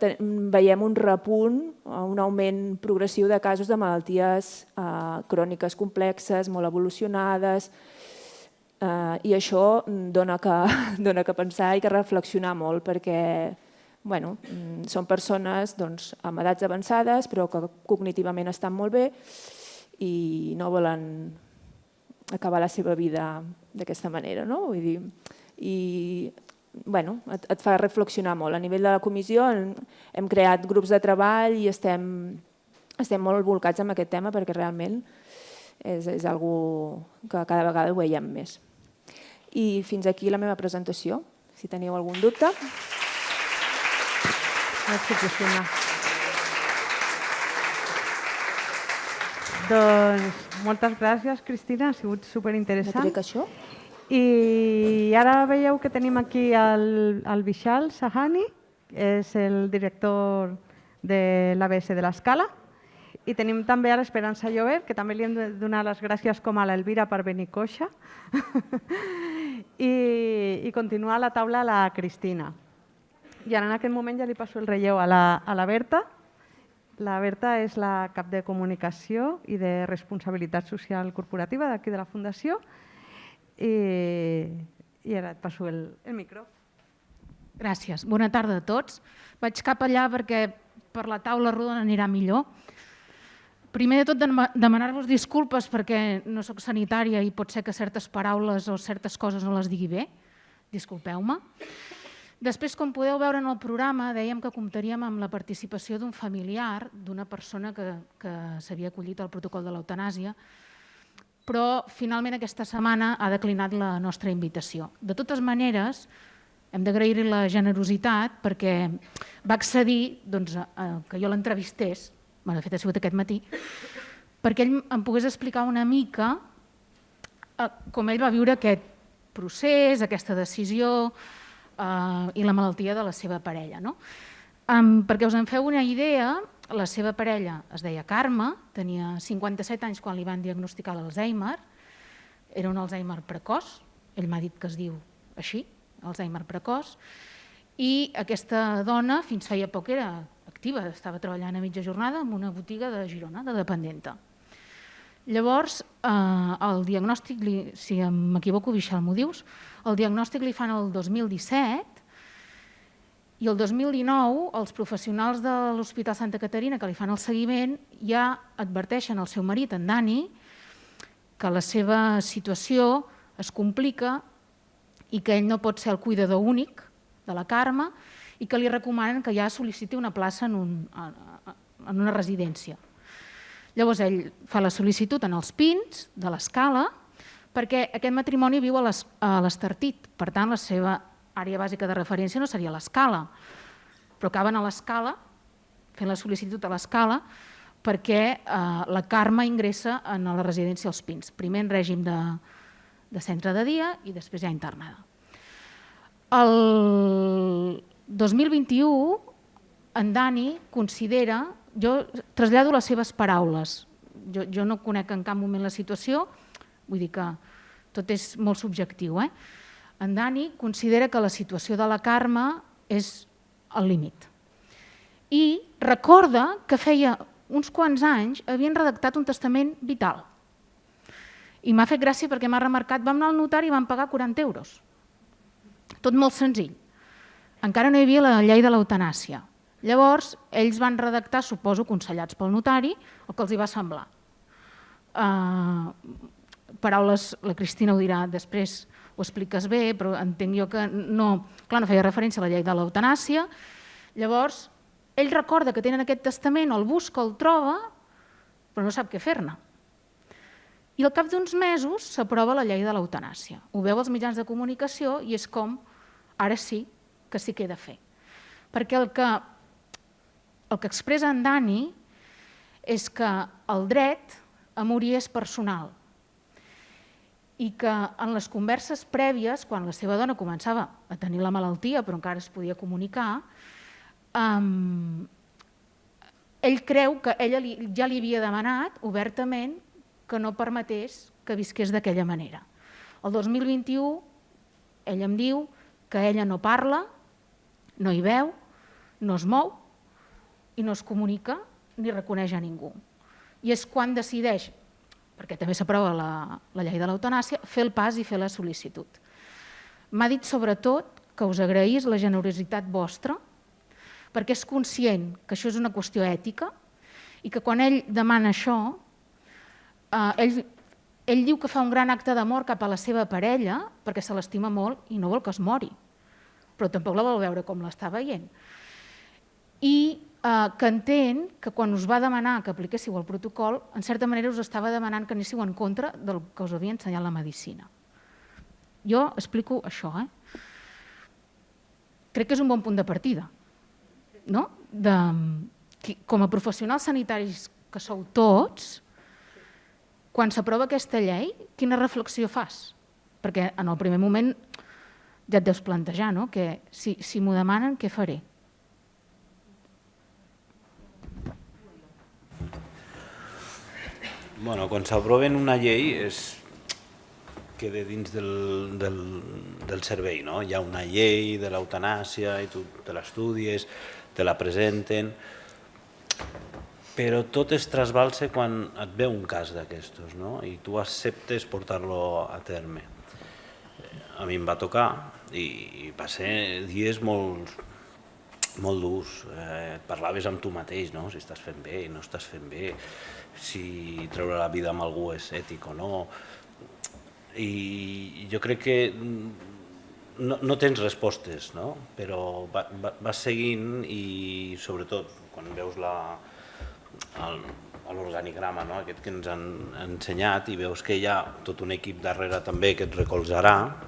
veiem un repunt, un augment progressiu de casos de malalties cròniques complexes, molt evolucionades, i això dona que pensar i que reflexionar molt, perquè són persones amb edats avançades però que cognitivament estan molt bé i no volen acabar la seva vida d'aquesta manera. I et fa reflexionar molt. A nivell de la comissió hem creat grups de treball i estem molt volcats en aquest tema perquè realment és una cosa que cada vegada ho veiem més. I fins aquí la meva presentació. Si teniu algun dubte. Gràcies, Cristina. Doncs moltes gràcies, Cristina, ha sigut No superinteressant. trec això? I ara veieu que tenim aquí el Vishal Sahani, és el director de l'ABS de l'Escala, i tenim també a l'Esperança Llobet, que també li hem de donar les gràcies com a l'Elvira per venir coixa, i continua a la taula la Cristina. I ara en aquest moment ja li passo el relleu a la Berta. La Berta és la cap de comunicació i de responsabilitat social corporativa d'aquí de la Fundació, i ara et passo el micro. Gràcies. Bona tarda a tots. Vaig cap allà perquè per la taula rodona anirà millor. Primer de tot, demanar-vos disculpes perquè no sóc sanitària i pot ser que certes paraules o certes coses no les digui bé. Disculpeu-me. Després, com podeu veure en el programa, dèiem que comptaríem amb la participació d'un familiar, d'una persona que s'havia acollit al protocol de l'eutanàsia, però finalment aquesta setmana ha declinat la nostra invitació. De totes maneres, hem d'agrair-li la generositat perquè va accedir que jo l'entrevistés, de fet ha sigut aquest matí, perquè ell em pogués explicar una mica com ell va viure aquest procés, aquesta decisió i la malaltia de la seva parella. Perquè us en feu una idea, la seva parella es deia Carme, tenia 57 anys quan li van diagnosticar l'Alzheimer, era un Alzheimer precoç, ell m'ha dit que es diu així, Alzheimer precoç, i aquesta dona fins feia poc era activa, estava treballant a mitja jornada en una botiga de Girona, de dependenta. Llavors, el diagnòstic, si m'equivoco, Vishal, m'ho dius, el diagnòstic li fan el 2017 i el 2019 els professionals de l'Hospital Santa Caterina que li fan el seguiment ja adverteixen al seu marit, en Dani, que la seva situació es complica i que ell no pot ser el cuidador únic de la Carme i que li recomanen que ja sol·liciti una plaça en una residència. Llavors ell fa la sol·licitud en els Pins de l'Escala perquè aquest matrimoni viu a l'Estartit, per tant la seva àrea bàsica de referència no seria l'Escala, però acaben a l'Escala, fent la sol·licitud a l'Escala perquè la Carme ingressa en la residència als Pins, primer en règim de centre de dia i després ja internada. El 2021 en Dani considera, jo trasllado les seves paraules, jo no conec en cap moment la situació, vull dir que tot és molt subjectiu. En Dani considera que la situació de la Carme és al límit. I recorda que feia uns quants anys havien redactat un testament vital. I m'ha fet gràcia perquè m'ha remarcat, vam anar al notari i vam pagar 40 euros. Tot molt senzill. Encara no hi havia la llei de l'eutanàsia. Llavors, ells van redactar, suposo, aconsellats pel notari, el que els hi va semblar. Paraules, la Cristina ho dirà, després ho expliques bé, però entenc jo que no feia referència a la llei de l'eutanàsia. Llavors, ell recorda que tenen aquest testament, el busca, el troba, però no sap què fer-ne. I al cap d'uns mesos s'aprova la llei de l'eutanàsia. Ho veu als mitjans de comunicació i és com, ara sí, que s'hi queda a fer. Perquè el que expressa en Dani és que el dret a morir és personal i que en les converses prèvies, quan la seva dona començava a tenir la malaltia però encara es podia comunicar, ell creu que ella ja li havia demanat obertament que no permetés que visqués d'aquella manera. El 2021 ell em diu que ella no parla, no hi veu, no es mou i no es comunica ni reconeix a ningú. I és quan decideix, perquè també s'aprova la llei de l'eutanàsia, fer el pas i fer la sol·licitud. M'ha dit sobretot que us agraís la generositat vostra perquè és conscient que això és una qüestió ètica i que quan ell demana això, ell diu que fa un gran acte d'amor cap a la seva parella perquè se l'estima molt i no vol que es mori, però tampoc la vol veure com l'està veient. I que entén que quan us va demanar que apliquéssiu el protocol, en certa manera us estava demanant que anéssiu en contra del que us havia ensenyat la medicina. Jo explico això. Crec que és un bon punt de partida. Com a professionals sanitaris que sou tots, quan s'aprova aquesta llei, quina reflexió fas? Perquè en el primer moment ja et deus plantejar, que si m'ho demanen, què faré? Quan s'aproven una llei queda dins del servei. Hi ha una llei de l'eutanàsia i tu te l'estudies, te la presenten, però tot es trasbalsa quan et ve un cas d'aquestos i tu acceptes portar-lo a terme. A mi em va tocar i va ser dies molt durs. Parlaves amb tu mateix, si estàs fent bé, no estàs fent bé, si treure la vida amb algú és ètic o no. I jo crec que no tens respostes, però vas seguint i sobretot quan veus l'organigrama aquest que ens han ensenyat i veus que hi ha tot un equip darrere també que et recolzarà,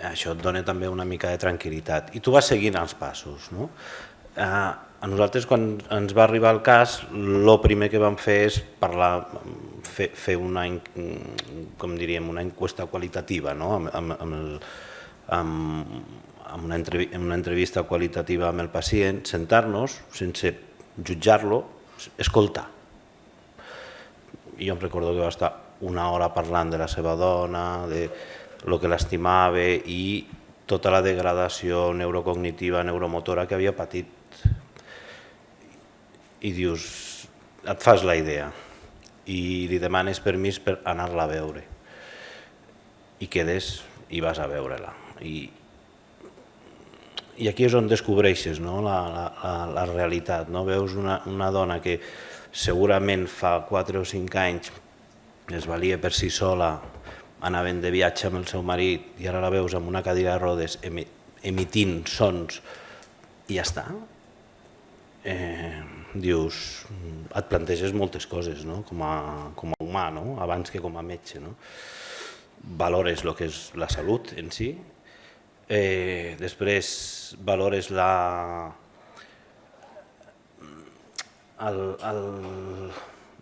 això et dona també una mica de tranquil·litat. I tu vas seguint els passos. A nosaltres, quan ens va arribar el cas, el primer que vam fer és fer una enquesta qualitativa, amb una entrevista qualitativa amb el pacient, sentar-nos sense jutjar-lo, escoltar. Jo em recordo que va estar una hora parlant de la seva dona, de el que l'estimava i tota la degradació neurocognitiva, neuromotora que havia patit. I dius, et fas la idea i li demanes permís per anar-la a veure i quedes i vas a veure-la. I aquí és on descobreixes la realitat. Veus una dona que segurament fa 4 o 5 anys es valia per si sola, anaven de viatge amb el seu marit i ara la veus amb una cadira de rodes emitint sons i ja està. Dius, et planteges moltes coses com a humà, abans que com a metge. Valores el que és la salut en si, després valores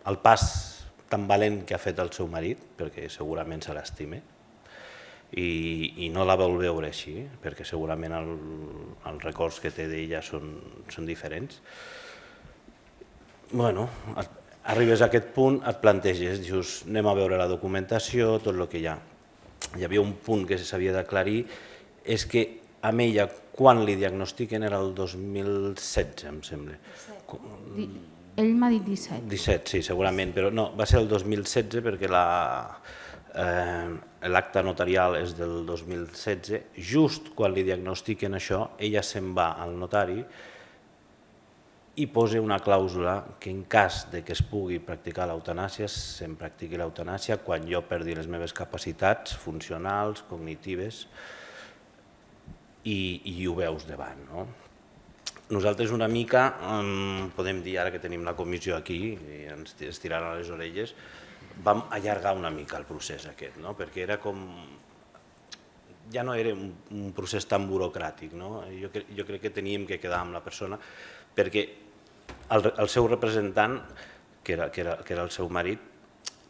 el pas tan valent que ha fet el seu marit, perquè segurament se l'estima, i no la vol veure així, perquè segurament els records que té d'ella són diferents. Arribes a aquest punt, et planteges, dius, anem a veure la documentació, tot el que hi ha. Hi havia un punt que s'havia d'aclarir, és que amb ella, quan li diagnostiquen, era el 2016, em sembla. Ell m'ha dit 17. 17, sí, segurament, però no, va ser el 2016 perquè l'acte notarial és del 2016. Just quan li diagnostiquen això, ella se'n va al notari i posa una clàusula que en cas que es pugui practicar l'eutanàsia, se'n practiqui l'eutanàsia quan jo perdi les meves capacitats funcionals, cognitives, i ho veus davant. Nosaltres una mica, podem dir ara que tenim la comissió aquí i ens tiraran a les orelles, vam allargar una mica el procés aquest, perquè era com... ja no era un procés tan burocràtic. Jo crec que teníem que quedar amb la persona perquè el seu representant, que era el seu marit,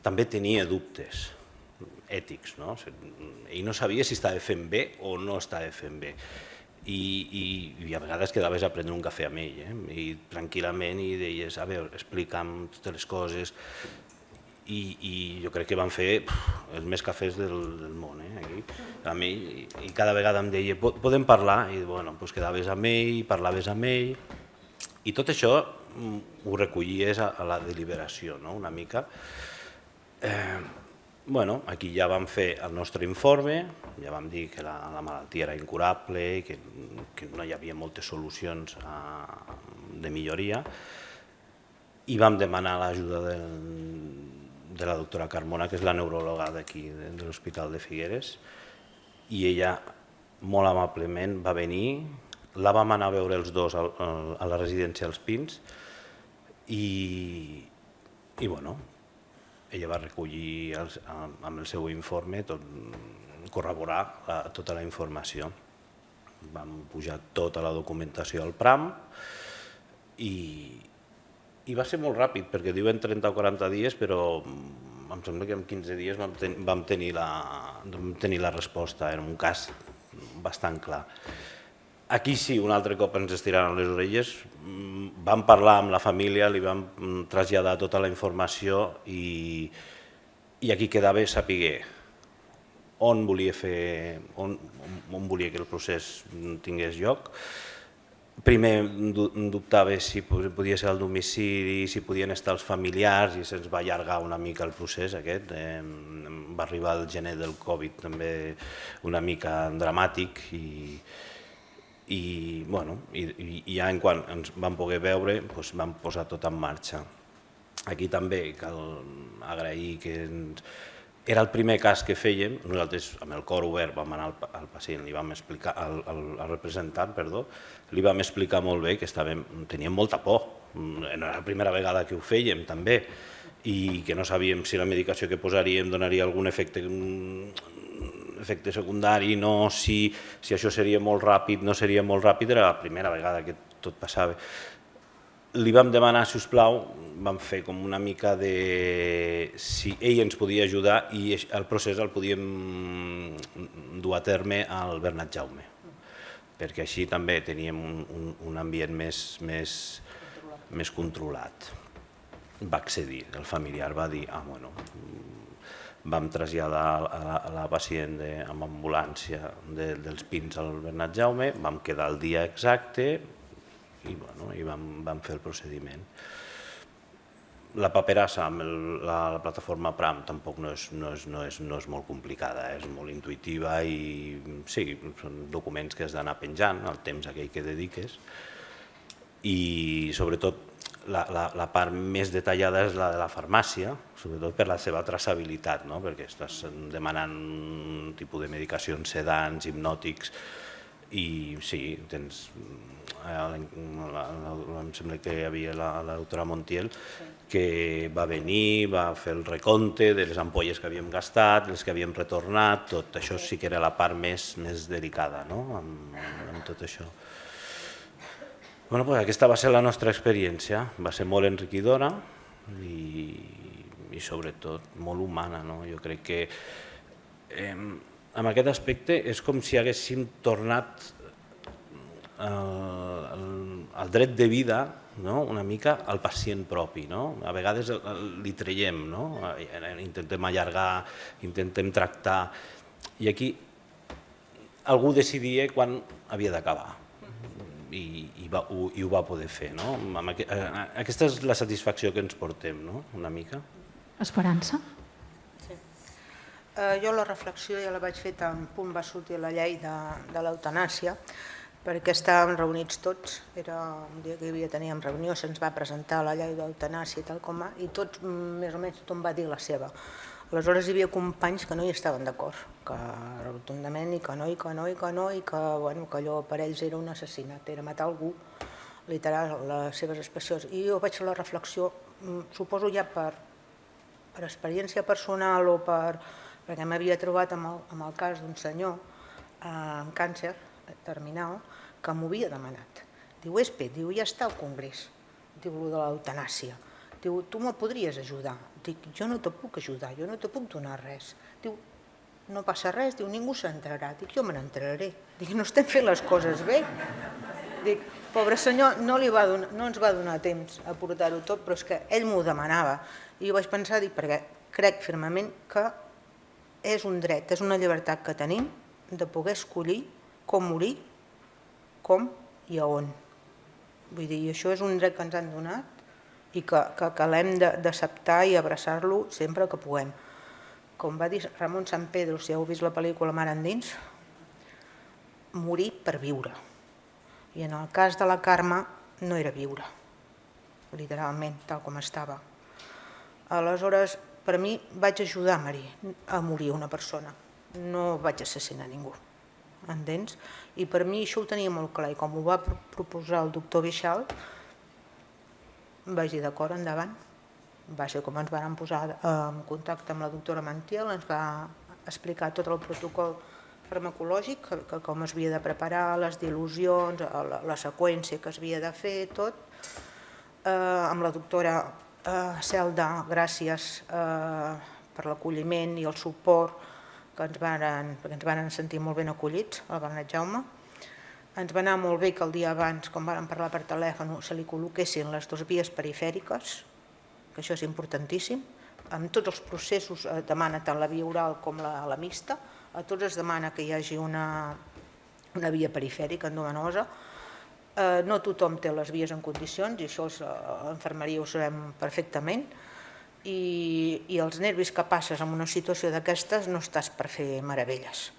també tenia dubtes ètics. Ell no sabia si estava fent bé o no estava fent bé. I a vegades quedaves a prendre un cafè amb ell i tranquil·lament i deies, a veure, explica'm totes les coses. I jo crec que van fer els més cafès del món aquí amb ell, i cada vegada em deia, podem parlar? I quedaves amb ell, parlaves amb ell, i tot això ho recollies a la deliberació una mica. Aquí ja vam fer el nostre informe, ja vam dir que la malaltia era incurable i que no hi havia moltes solucions de milloria, i vam demanar l'ajuda de la doctora Carmona, que és la neuròloga d'aquí, de l'Hospital de Figueres, i ella molt amablement va venir, la vam anar a veure els dos a la residència als Pins, i ella va recollir amb el seu informe, corroborar tota la informació. Vam pujar tota la documentació al PRAM i va ser molt ràpid, perquè diuen 30 o 40 dies, però em sembla que en 15 dies vam tenir la resposta. Era un cas bastant clar. Aquí sí, un altre cop ens estiraran les orelles, vam parlar amb la família, li vam traslladar tota la informació i aquí quedava saber on volia que el procés tingués lloc. Primer dubtava si podia ser al domicili, si podien estar els familiars, i se'ns va allargar una mica el procés aquest. Va arribar el gener del Covid també una mica dramàtic i ja quan ens vam poder veure vam posar tot en marxa. Aquí també cal agrair que era el primer cas que fèiem. Nosaltres amb el cor obert vam anar al pacient, al representant, li vam explicar molt bé que teníem molta por. No era la primera vegada que ho fèiem també i que no sabíem si la medicació que posaríem donaria algun efecte secundari, si això seria molt ràpid, no seria molt ràpid, era la primera vegada que tot passava. Li vam demanar, si us plau, vam fer com una mica de si ell ens podia ajudar i el procés el podíem dur a terme al Bernat Jaume, perquè així també teníem un ambient més controlat. Va accedir, el familiar va dir, vam traslladar la pacient amb ambulància dels Pins al Bernat Jaume, vam quedar el dia exacte i vam fer el procediment. La paperassa amb la plataforma PRAM tampoc no és molt complicada, és molt intuïtiva i sí, són documents que has d'anar penjant el temps aquell que dediques i sobretot la part més detallada és la de la farmàcia, sobretot per la seva traçabilitat, perquè estàs demanant un tipus de medicacions sedants, hipnòtics, i sí, em sembla que hi havia la doctora Montiel que va venir, va fer el recompte de les ampolles que havíem gastat, les que havíem retornat, tot això sí que era la part més delicada amb tot això. Aquesta va ser la nostra experiència, va ser molt enriquidora i sobretot molt humana. Jo crec que en aquest aspecte és com si haguéssim tornat al dret de vida una mica al pacient propi. A vegades li traiem, intentem allargar, intentem tractar, i aquí algú decidia quan havia d'acabar i ho va poder fer. Aquesta és la satisfacció que ens portem, una mica. Esperança? Jo la reflexió ja la vaig fer tan punt va sortir la llei de l'eutanàsia, perquè estàvem reunits tots, era un dia que teníem reunió, se'ns va presentar la llei d'eutanàsia i tal com va, i tots, més o menys tothom va dir la seva. Aleshores hi havia companys que no hi estaven d'acord, que rotundament i que no, i que allò per ells era un assassinat, era matar algú, literal, les seves expressions. I jo vaig fer la reflexió, suposo ja per experiència personal o perquè m'havia trobat amb el cas d'un senyor amb càncer terminal que m'ho havia demanat. Diu, ja està al Congrés, diu, lo de l'eutanàsia. Diu, tu me'l podries ajudar? Dic, jo no te puc ajudar, jo no te puc donar res. Diu, no passa res, diu, ningú s'entrarà. Dic, jo me n'entraré. Dic, no estem fent les coses bé. Dic, pobre senyor, no ens va donar temps a portar-ho tot, però és que ell m'ho demanava. I jo vaig pensar, perquè crec fermament que és un dret, és una llibertat que tenim de poder escollir com morir, com i a on. Vull dir, això és un dret que ens han donat i que l'hem d'acceptar i abraçar-lo sempre que puguem. Com va dir Ramon Sampedro, si heu vist la pel·lícula Mar endins, morir per viure. I en el cas de la Carme no era viure, literalment, tal com estava. Aleshores, per mi vaig ajudar a morir una persona, no vaig assassinar ningú, entens? I per mi això ho tenia molt clar, i com ho va proposar el doctor Bixal, vaig dir d'acord, endavant. va ser com ens van posar en contacte amb la doctora Mantiel, ens va explicar tot el protocol farmacològic, que com es havia de preparar, les dilucions, la seqüència que es havia de fer, tot. Amb la doctora Celda, gràcies per l'acolliment i el suport, perquè ens van sentir molt ben acollits, al Bernat Jaume. Ens va anar molt bé que el dia abans, quan vam parlar per telèfon, se li col·loquessin les dues vies perifèriques, que això és importantíssim. En tots els processos demana tant la via oral com la mixta, a tots es demana que hi hagi una via perifèrica endovenosa. No tothom té les vies en condicions, i això a l'infermeria ho sabem perfectament, i els nervis que passes en una situació d'aquestes no estàs per fer meravelles,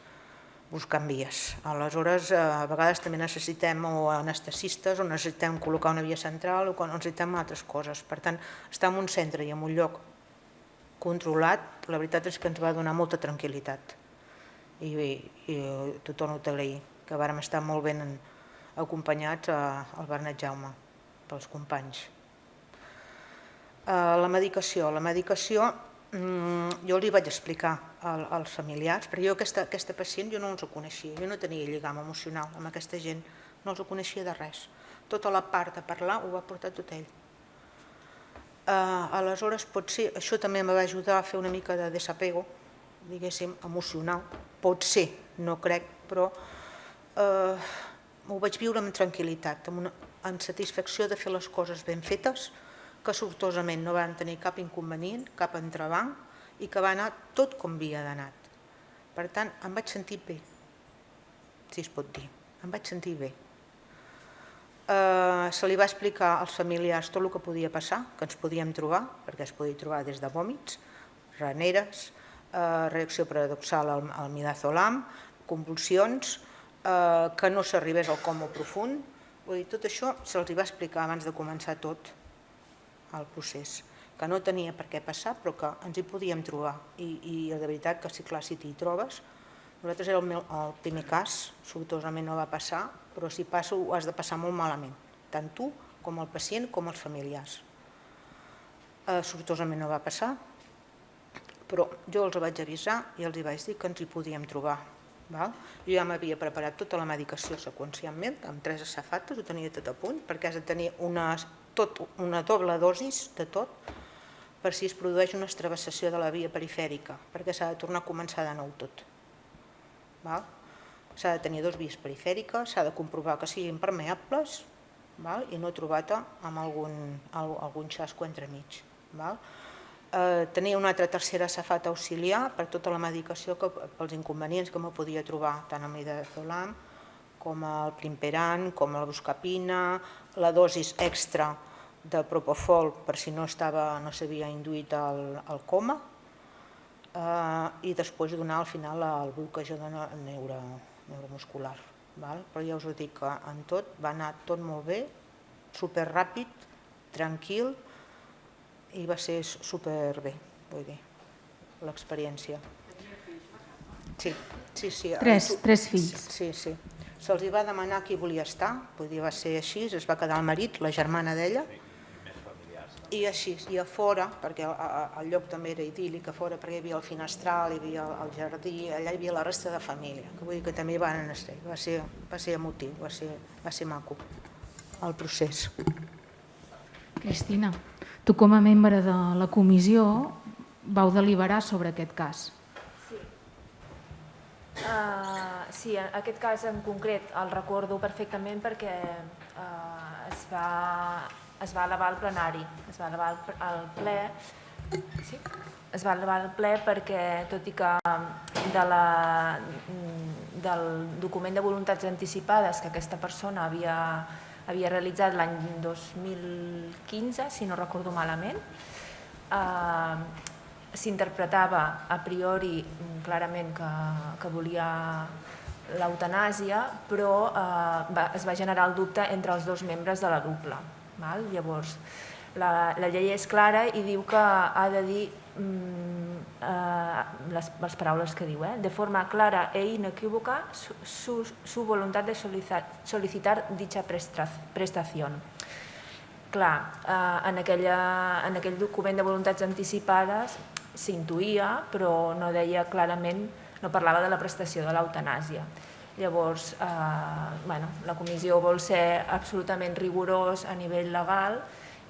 buscant vies. Aleshores, a vegades també necessitem o anestesistes, o necessitem col·locar una via central, o necessitem altres coses. Per tant, estar en un centre i en un lloc controlat, la veritat és que ens va donar molta tranquil·litat. I tothom ho té a agrair, que vàrem estar molt ben acompanyats al Bernat Jaume, pels companys. La medicació jo li vaig explicar als familiars, perquè jo aquesta pacient jo no els coneixia, jo no tenia lligam emocional amb aquesta gent, no els coneixia de res. Tota la part de parlar ho va portar tot ell. Aleshores, potser això també em va ajudar a fer una mica de desapego, diguéssim, emocional. Pot ser, no crec, però ho vaig viure amb tranquil·litat, amb satisfacció de fer les coses ben fetes, que sortosament no van tenir cap inconvenient, cap entrebanc, i que va anar tot com havia d'anar. Per tant, em vaig sentir bé, si es pot dir, em vaig sentir bé. Se li va explicar als familiars tot el que podia passar, que ens podíem trobar, perquè es podia trobar des de vòmits, raneres, reacció paradoxal al midazolam, convulsions, que no s'arribés al coma profund. Tot això se'ls va explicar abans de començar tot el procés, que no tenia per què passar, però que ens hi podíem trobar. I de veritat que, clar, si t'hi trobes, nosaltres era el primer cas, sortosament no va passar, però si passa ho has de passar molt malament, tant tu com el pacient com els familiars. Sortosament no va passar, però jo els vaig avisar i els vaig dir que ens hi podíem trobar. Jo ja m'havia preparat tota la medicació seqüencialment, amb 3 safates, ho tenia tot a punt, perquè has de tenir una doble dosis de tot, per si es produeix una estrabassació de la via perifèrica, perquè s'ha de tornar a començar de nou tot. S'ha de tenir 2 vies perifèriques, s'ha de comprovar que siguin permeables i no trobar-te amb algun xasco entremig. Tenia una altra tercera safata auxiliar per tota la medicació, pels inconvenients que me podia trobar, tant amb midazolam com el plimperan, com la buscapina, la dosis extra de propofol per si no s'havia induït al coma, i després donar al final el bloquejador neuromuscular. Però ja us ho dic que en tot va anar tot molt bé, superràpid, tranquil, i va ser superbé, vull dir, l'experiència. Sí. 3 fills. Sí. Se'ls va demanar qui volia estar, vull dir, va ser així, es va quedar el marit, la germana d'ella, i així, i a fora, perquè el lloc també era idíl·lic, a fora perquè hi havia el finestral, hi havia el jardí, allà hi havia la resta de família, que vull dir que també van estar, va ser emotiu, va ser maco, el procés. Cristina, tu com a membre de la comissió vau deliberar sobre aquest cas. Sí, aquest cas en concret el recordo perfectament perquè es va elevar al plenari, es va elevar al ple, es va elevar al ple perquè, tot i que del document de voluntats anticipades que aquesta persona havia realitzat l'any 2015, si no recordo malament, s'interpretava a priori clarament que volia l'eutanàsia, però es va generar el dubte entre els 2 membres de la dupla. Llavors, la llei és clara i diu que ha de dir les paraules que diu, de forma clara e inequívoca su voluntad de solicitar dicha prestación. clar, en aquell document de voluntats anticipades s'intuïa, però no deia clarament, no parlava de la prestació de l'eutanàsia. Llavors, la comissió vol ser absolutament rigorós a nivell legal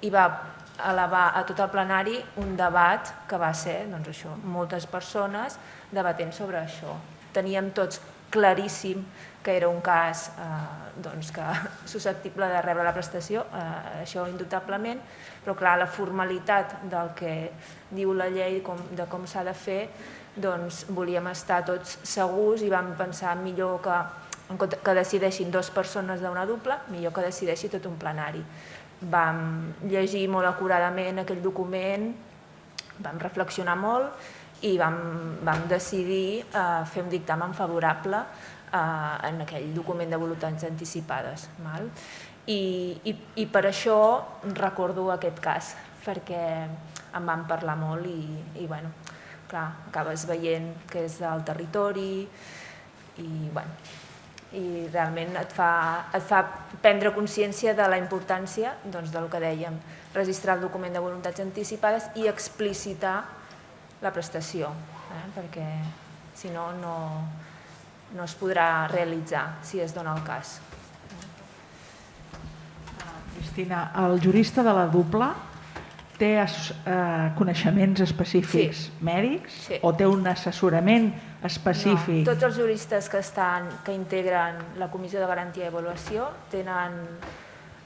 i va elevar a tot el plenari un debat que va ser, doncs això, moltes persones debatent sobre això. Teníem tots claríssim que era un cas susceptible de rebre la prestació, això indubtablement, però clar, la formalitat del que diu la llei, de com s'ha de fer, doncs volíem estar tots segurs i vam pensar millor que decideixin 2 persones d'una dupla, millor que decideixi tot un plenari. Vam llegir molt acuradament aquell document, vam reflexionar molt i vam decidir fer un dictamen favorable en aquell document de voluntats anticipades. I per això recordo aquest cas, perquè en vam parlar molt i bueno, clar, acabes veient que és del territori i realment et fa prendre consciència de la importància del que dèiem, registrar el document de voluntats anticipades i explicitar la prestació, perquè si no, no es podrà realitzar si es dona el cas. Cristina, el jurista de la dupla té coneixements específics mèdics o té un assessorament específic? No, tots els juristes que integren la Comissió de Garantia i Avaluació tenen,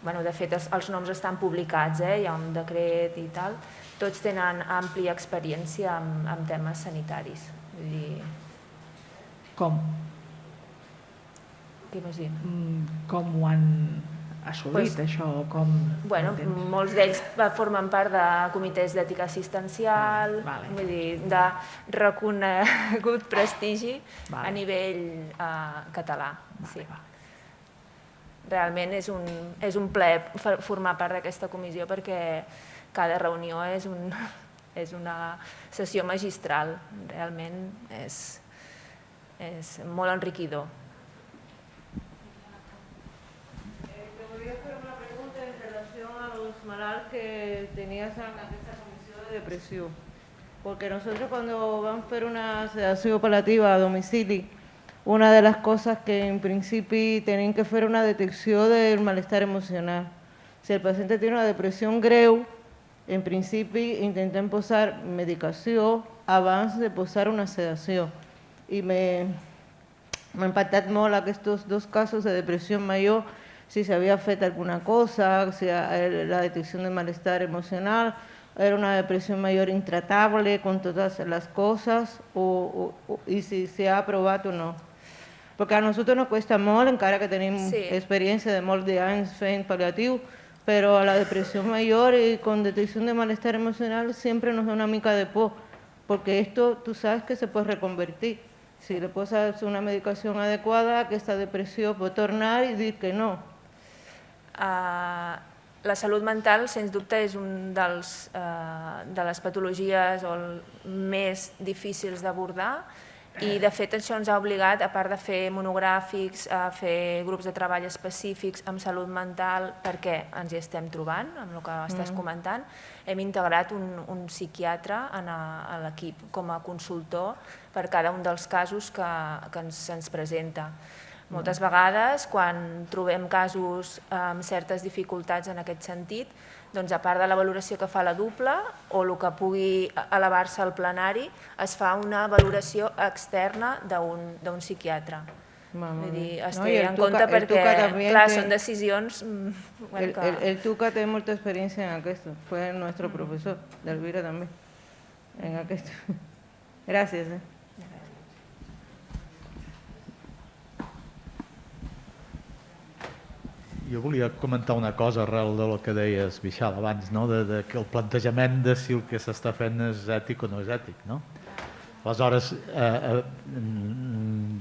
de fet els noms estan publicats, hi ha un decret i tal, tots tenen àmplia experiència en temes sanitaris. Com? Què vols dir? Com ho han assolit, això? Molts d'ells formen part de comitès d'ètica assistencial, vull dir, de reconegut prestigi a nivell català. Realment és un plaer formar part d'aquesta comissió perquè cada reunió és una sessió magistral, realment és molt enriquidor. Que tenías en esta comisión de depresión, porque nosotros cuando vamos a hacer una sedación paliativa a domicilio, una de las cosas que en principio tienen que hacer una detección del malestar emocional. Si el paciente tiene una depresión greu, en principio intentan posar medicación abans de posar una sedación. Y m'ha impactat molt aquests 2 casos de depresión mayor, si se había fet alguna cosa, si la detección de malestar emocional, era una depresión mayor intratable con todas las cosas, y si se ha aprobado o no. Porque a nosotros nos cuesta molt, encara que tenim experiència de molt d'anys fent paliatiu, però a la depresión mayor y con detección de malestar emocional siempre nos da una mica de por, porque esto tú sabes que se puede reconvertir. Si le posas una medicación adecuada, aquesta depressió pot tornar i dir que no. La salut mental, sens dubte, és un de les patologies més difícils d'abordar i, de fet, això ens ha obligat, a part de fer monogràfics, a fer grups de treball específics amb salut mental, perquè ens hi estem trobant, amb el que estàs comentant, hem integrat un psiquiatre a l'equip com a consultor per cada un dels casos que se'ns presenta. Moltes vegades, quan trobem casos amb certes dificultats en aquest sentit, doncs a part de la valoració que fa la dupla o el que pugui elevar-se al plenari, es fa una valoració externa d'un psiquiatre. Vull dir, es té en compte perquè, clar, són decisions... El Tuca té molta experiència en aquest, fue nuestro professor, d'Elvira també, en aquest. Gràcies. Jo volia comentar una cosa arrel del que deies, Vixal, abans, que el plantejament de si el que s'està fent és ètic o no és ètic. Aleshores,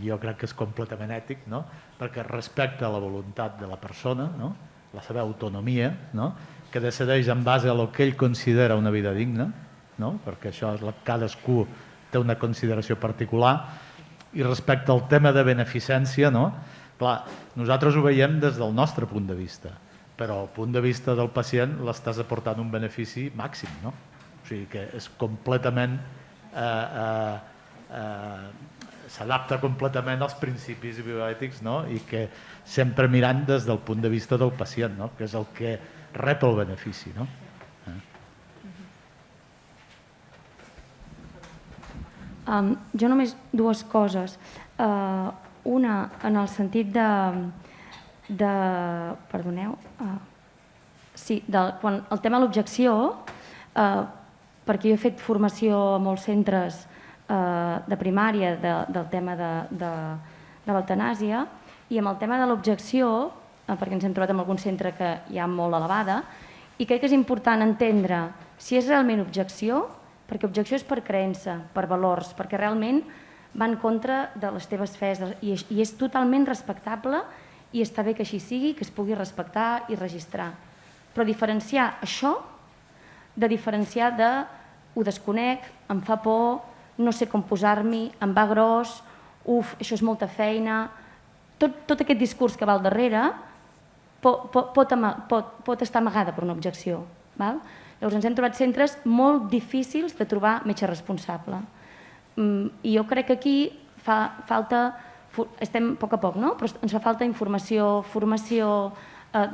jo crec que és completament ètic, perquè respecta la voluntat de la persona, la seva autonomia, que decideix en base a el que ell considera una vida digna, perquè això cadascú té una consideració particular, i respecte al tema de beneficència, clar, nosaltres ho veiem des del nostre punt de vista. però al punt de vista del pacient l'estàs aportant un benefici màxim, no? O sigui que és completament... s'adapta completament als principis bioètics, no? I que sempre mirant des del punt de vista del pacient, no? Que és el que rep el benefici, no? Jo només dues coses. Una, en el sentit de perdoneu, sí, quan el tema de l'objecció, perquè jo he fet formació a molts centres de primària del tema de l'eutanàsia, i amb el tema de l'objecció, perquè ens hem trobat en algun centre que hi ha molt elevada, i crec que és important entendre si és realment objecció, perquè objecció és per creença, per valors, perquè realment va en contra de les teves fes i és totalment respectable i està bé que així sigui, que es pugui respectar i registrar. Però diferenciar això de diferenciar de ho desconec, em fa por, no sé com posar-m'hi, em va gros, això és molta feina... Tot aquest discurs que va al darrere pot estar amagada per una objecció. Llavors ens hem trobat centres molt difícils de trobar metge responsable. I jo crec que aquí falta, estem a poc, no? Però ens fa falta informació, formació,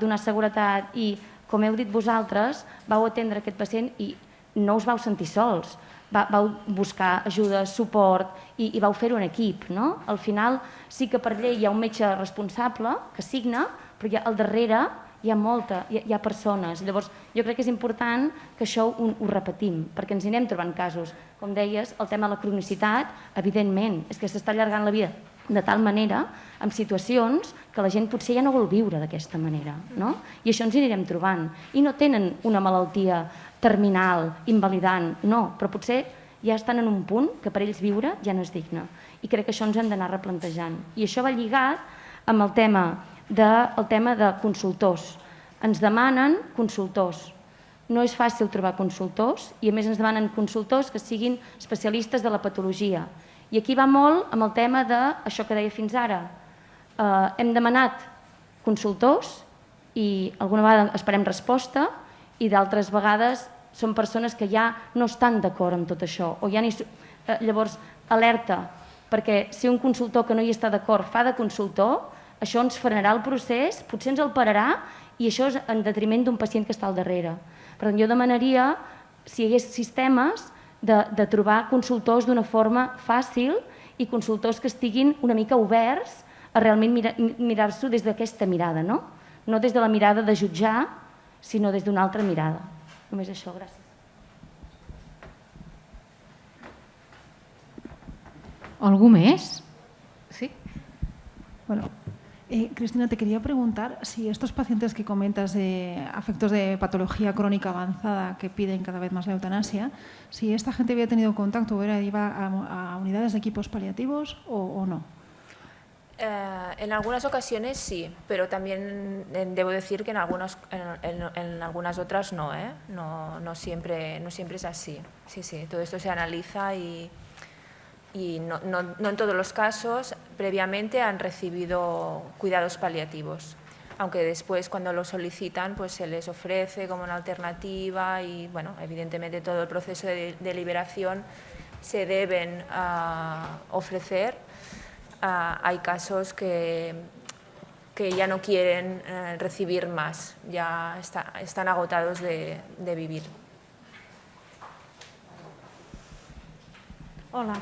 donar seguretat i, com heu dit vosaltres, vau atendre aquest pacient i no us vau sentir sols. Vau buscar ajuda, suport i vau fer-ho en equip. Al final sí que per llei hi ha un metge responsable que signa, però al darrere hi ha persones. Llavors jo crec que és important que això ho repetim, perquè ens hi anem trobant casos. Com deies, el tema de la cronicitat, evidentment, és que s'està allargant la vida de tal manera, en situacions que la gent potser ja no vol viure d'aquesta manera. I això ens hi anirem trobant. I no tenen una malaltia terminal, invalidant, no, però potser ja estan en un punt que per ells viure ja no és digne. I crec que això ens hem d'anar replantejant. I això va lligat amb el tema de consultors. Ens demanen consultors. No és fàcil trobar consultors i a més ens demanen consultors que siguin especialistes de la patologia. I aquí va molt amb el tema d'això que deia fins ara. Hem demanat consultors i alguna vegada esperem resposta i d'altres vegades són persones que ja no estan d'acord amb tot això. Llavors, alerta, perquè si un consultor que no hi està d'acord fa de consultor, això ens frenarà el procés, potser ens el pararà i això és en detriment d'un pacient que està al darrere. Per tant, jo demanaria, si hi hagués sistemes, de trobar consultors d'una forma fàcil i consultors que estiguin una mica oberts a realment mirar-s'ho des d'aquesta mirada, no des de la mirada de jutjar, sinó des d'una altra mirada. Només això, gràcies. ¿Algú més? Sí. Bueno, Cristina, te quería preguntar si estos pacientes que comentas de afectos de patología crónica avanzada que piden cada vez más la eutanasia, si esta gente había tenido contacto o iba a unidades de equipos paliativos o no. En algunas ocasiones sí, pero también debo decir que en algunas otras no, no siempre es así. Sí, todo esto se analiza y no en todos los casos previamente han recibido cuidados paliativos, aunque después cuando lo solicitan pues se les ofrece como una alternativa y bueno, evidentemente todo el proceso de liberación se deben ofrecer. Hay casos que ya no quieren recibir más, ya están agotados de vivir. Hola.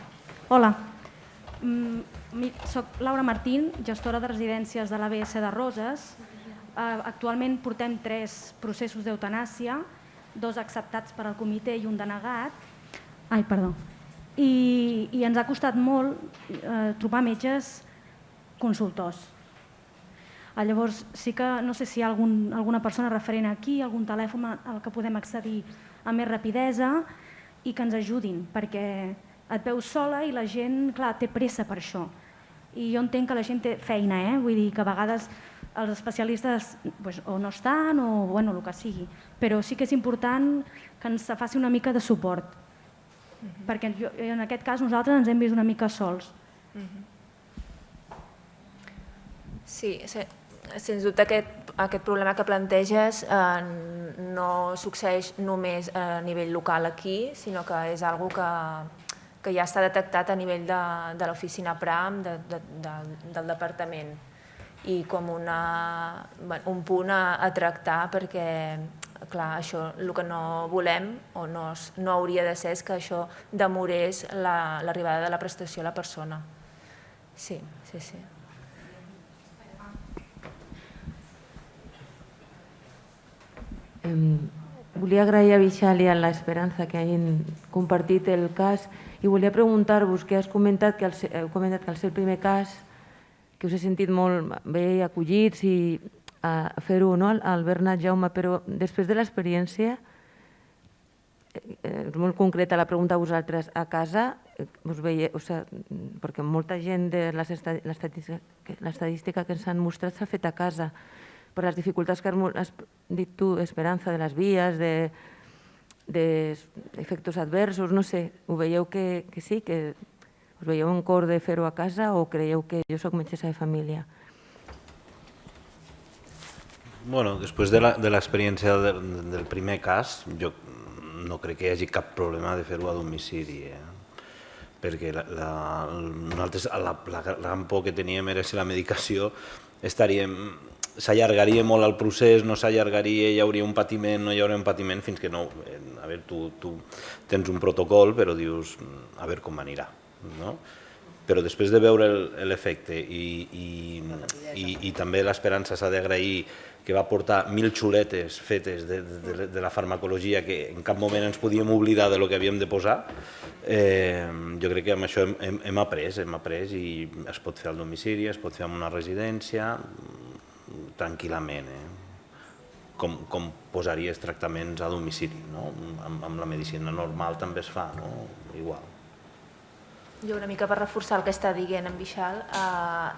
Soc Laura Martín, gestora de residències de l'ABS de Roses. Actualment portem 3 processos d'eutanàsia, 2 acceptats per al comitè i un denegat. I ens ha costat molt trobar metges consultors. Llavors, sí que no sé si hi ha alguna persona referent aquí, algun telèfon al que podem accedir amb més rapidesa i que ens ajudin, perquè et veus sola i la gent, clar, té pressa per això. I jo entenc que la gent té feina, vull dir que a vegades els especialistes o no estan o el que sigui, però sí que és important que ens faci una mica de suport, perquè en aquest cas nosaltres ens hem vist una mica sols. Sí, sens dubte aquest aquest problema que planteges no succeeix només a nivell local aquí, sinó que és una cosa que ja està detectat a nivell de l'oficina PRAM del departament i com un punt a tractar perquè, clar, això el que no volem o no hauria de ser és que això demorés l'arribada de la prestació a la persona. Sí, sí, sí. Volia agrair a Vixal i a l'Esperança que hagin compartit el cas i volia preguntar-vos que heu comentat que al ser el primer cas que us he sentit molt bé acollits i a fer-ho al Bernat Jaume, però després de l'experiència, és molt concreta la pregunta a vosaltres, a casa, perquè molta gent de l'estadística que ens han mostrat s'ha fet a casa, per les dificultats que has dit tu, Esperança, de les vies, d'efectes adversos, no sé, ho veieu que sí, que us veieu en cor de fer-ho a casa o creieu que jo soc metgessa de família? Bueno, després de l'experiència del primer cas, jo no crec que hi hagi cap problema de fer-ho a domicili, perquè nosaltres la gran por que teníem era si la medicació s'allargaria molt el procés, no s'allargaria, hi hauria un patiment, no hi hauria un patiment, fins que no... A veure, tu tens un protocol, però dius, a veure com anirà, no? Però després de veure l'efecte i també l'Esperança s'ha d'agrair que va portar 1000 xuletes fetes de la farmacologia que en cap moment ens podíem oblidar de lo que havíem de posar, jo crec que amb això hem après i es pot fer al domicili, es pot fer en una residència, tranquil·lament, com posaries tractaments a domicili. Amb la medicina normal també es fa, igual. Jo una mica per reforçar el que està dient en Vixal,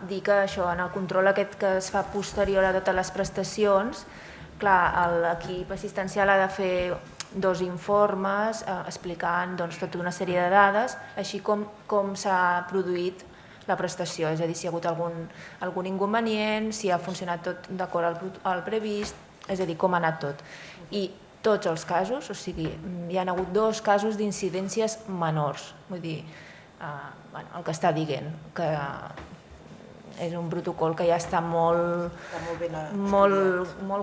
dir que això, en el control aquest que es fa posterior a totes les prestacions, clar, l'equip assistencial ha de fer 2 informes explicant tota una sèrie de dades, així com s'ha produït la prestació, és a dir, si hi ha hagut algun inconvenient, si ha funcionat tot d'acord al previst, és a dir, com ha anat tot. I tots els casos, o sigui, hi ha hagut 2 casos d'incidències menors, vull dir, el que està dient, que és un protocol que ja està molt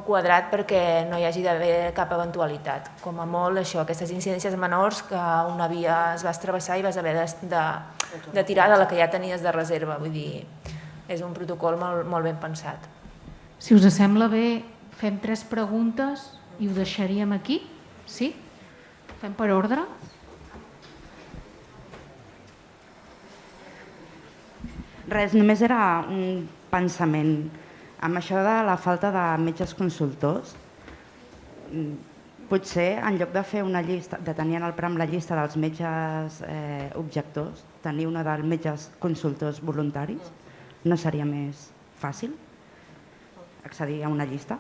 quadrat perquè no hi hagi d'haver cap eventualitat. Com a molt, això, aquestes incidències menors que una via es va estrevessar i vas haver de tirar de la que ja tenies de reserva. Vull dir, és un protocol molt ben pensat. Si us sembla bé, fem 3 preguntes i ho deixaríem aquí? Sí? Fem per ordre? Res, només era un pensament. Amb això de la falta de metges consultors, potser en lloc de fer una llista, de tenir en el PRAM la llista dels metges objectors, tenir una dels metges consultors voluntaris, no seria més fàcil accedir a una llista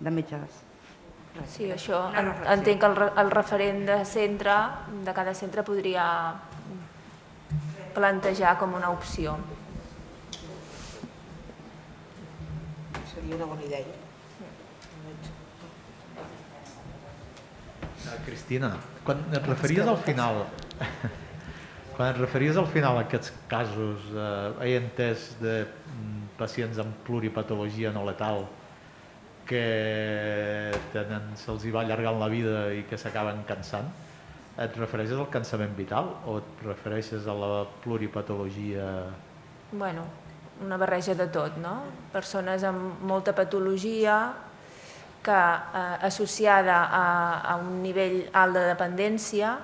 de metges? Sí, això entenc que el referent de cada centre podria plantejar com una opció. Seria una bona idea. Cristina, quan et referies al final a aquests casos, he entès de pacients amb pluripatologia no letal que se'ls va allargant la vida i que s'acaben cansant, et refereixes al cansament vital o et refereixes a la pluripatologia? Bueno, una barreja de tot, no? Persones amb molta patologia que associada a un nivell alt de dependència,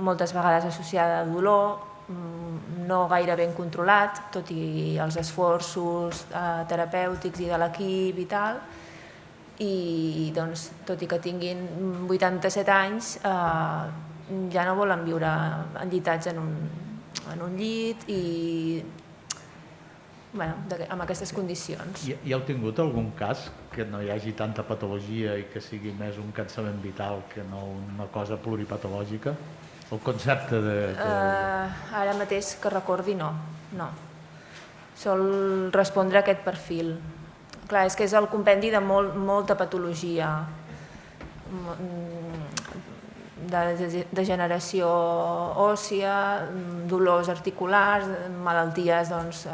moltes vegades associada a dolor, no gaire ben controlat, tot i els esforços terapèutics i de l'equip i tal, i doncs, tot i que tinguin 87 anys, ja no volen viure enllitats en un llit i amb aquestes condicions. I heu tingut algun cas que no hi hagi tanta patologia i que sigui més un cansament vital que no una cosa pluripatològica? El concepte de... Ara mateix que recordi, no. Sol respondre a aquest perfil. Clar, és que és el compendi de molta patologia, de degeneració òssia, dolors articulars, malalties, doncs,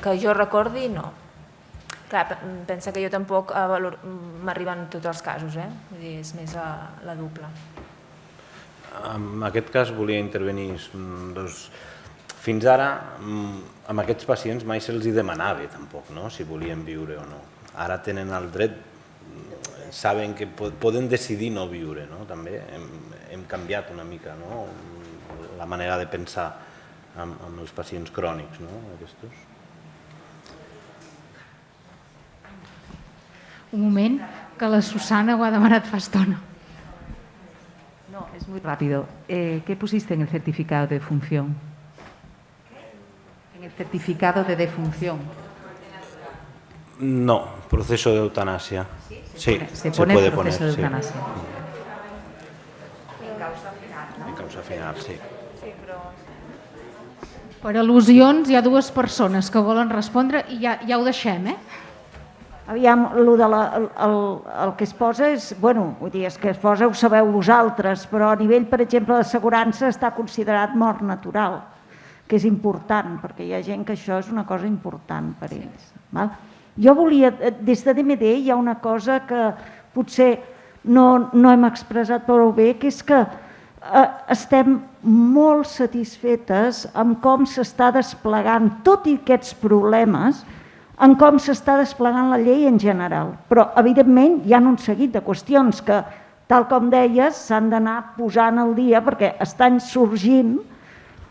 que jo recordi, no. Clar, pensa que jo tampoc m'arriben tots els casos, vull dir, és més la dupla. En aquest cas volia intervenir. Fins ara, amb aquests pacients mai se'ls demanava tampoc si volien viure o no. Ara tenen el dret, saben que poden decidir no viure. També hem canviat una mica la manera de pensar amb els pacients crònics. Un moment, que la Susana ho ha demanat fa estona. No, es muy rápido. ¿Qué pusiste en el certificado de defunción? En el certificado de defunción. No, proceso de eutanasia. Sí, se puede poner proceso de eutanasia. En causa final, sí. Per al·lusions hi ha dues persones que volen respondre i ja ho deixem, Aviam, el que es posa és, vull dir, és que es posa ho sabeu vosaltres, però a nivell, per exemple, d'assegurança està considerat mort natural, que és important, perquè hi ha gent que això és una cosa important per ells. Jo volia, des de DMD hi ha una cosa que potser no hem expressat prou bé, que és que estem molt satisfetes amb com s'està desplegant, tot i aquests problemes, en com s'està desplegant la llei en general. Però, evidentment, hi ha un seguit de qüestions que, tal com deies, s'han d'anar posant al dia perquè estan sorgint,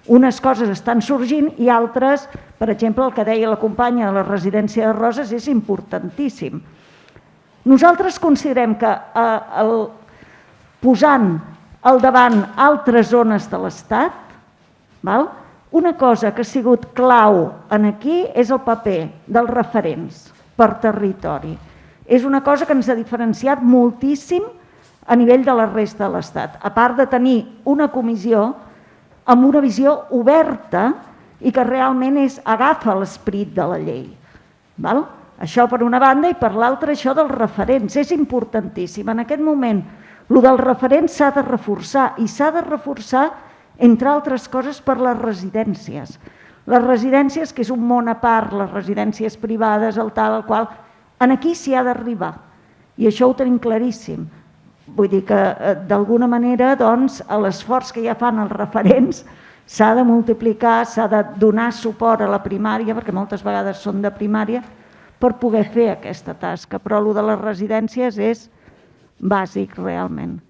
unes coses estan sorgint i altres, per exemple, el que deia la companya de la residència de Roses, és importantíssim. Nosaltres considerem que posant al davant altres zones de l'Estat, una cosa que ha sigut clau aquí és el paper dels referents per territori. És una cosa que ens ha diferenciat moltíssim a nivell de la resta de l'Estat, a part de tenir una comissió amb una visió oberta i que realment agafa l'esperit de la llei. Això per una banda i per l'altra això dels referents. És importantíssim. En aquest moment, el dels referents s'ha de reforçar i s'ha de reforçar entre altres coses per les residències. Les residències, que és un món a part, les residències privades, el tal, el qual, aquí s'hi ha d'arribar. I això ho tenim claríssim. Vull dir que, d'alguna manera, l'esforç que ja fan els referents s'ha de multiplicar, s'ha de donar suport a la primària, perquè moltes vegades són de primària, per poder fer aquesta tasca. Però el de les residències és bàsic, realment.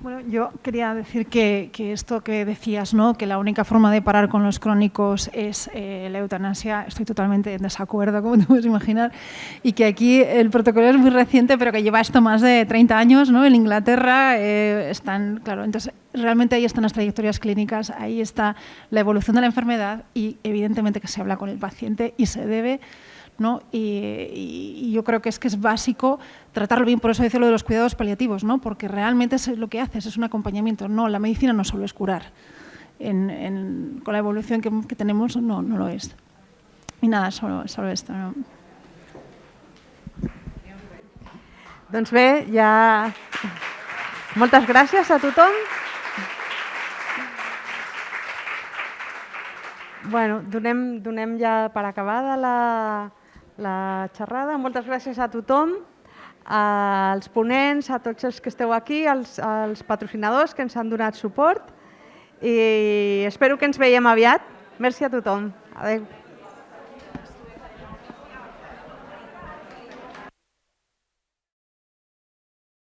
Bueno, yo quería decir que esto que decías, ¿no? Que la única forma de parar con los crónicos es la eutanasia, estoy totalmente en desacuerdo, como te puedes imaginar, y que aquí el protocolo es muy reciente, pero que lleva esto más de 30 años, ¿no? En Inglaterra están, claro, entonces realmente ahí están las trayectorias clínicas, ahí está la evolución de la enfermedad y evidentemente que se habla con el paciente y se debe, ¿no? Y yo creo que es básico tratarlo bien, por eso decía lo de los cuidados paliativos, ¿no? Porque realmente es lo que haces, es un acompañamiento. No, la medicina no solo es curar. Con la evolución que tenemos no lo es. Y nada, solo esto. ¿No? Doncs bé, ja... Moltes gràcies a tothom. Bueno, donem ja per acabada la xerrada. Moltes gràcies a tothom, als ponents, a tots els que esteu aquí, als patrocinadors que ens han donat suport i espero que ens veiem aviat. Merci a tothom. Adéu.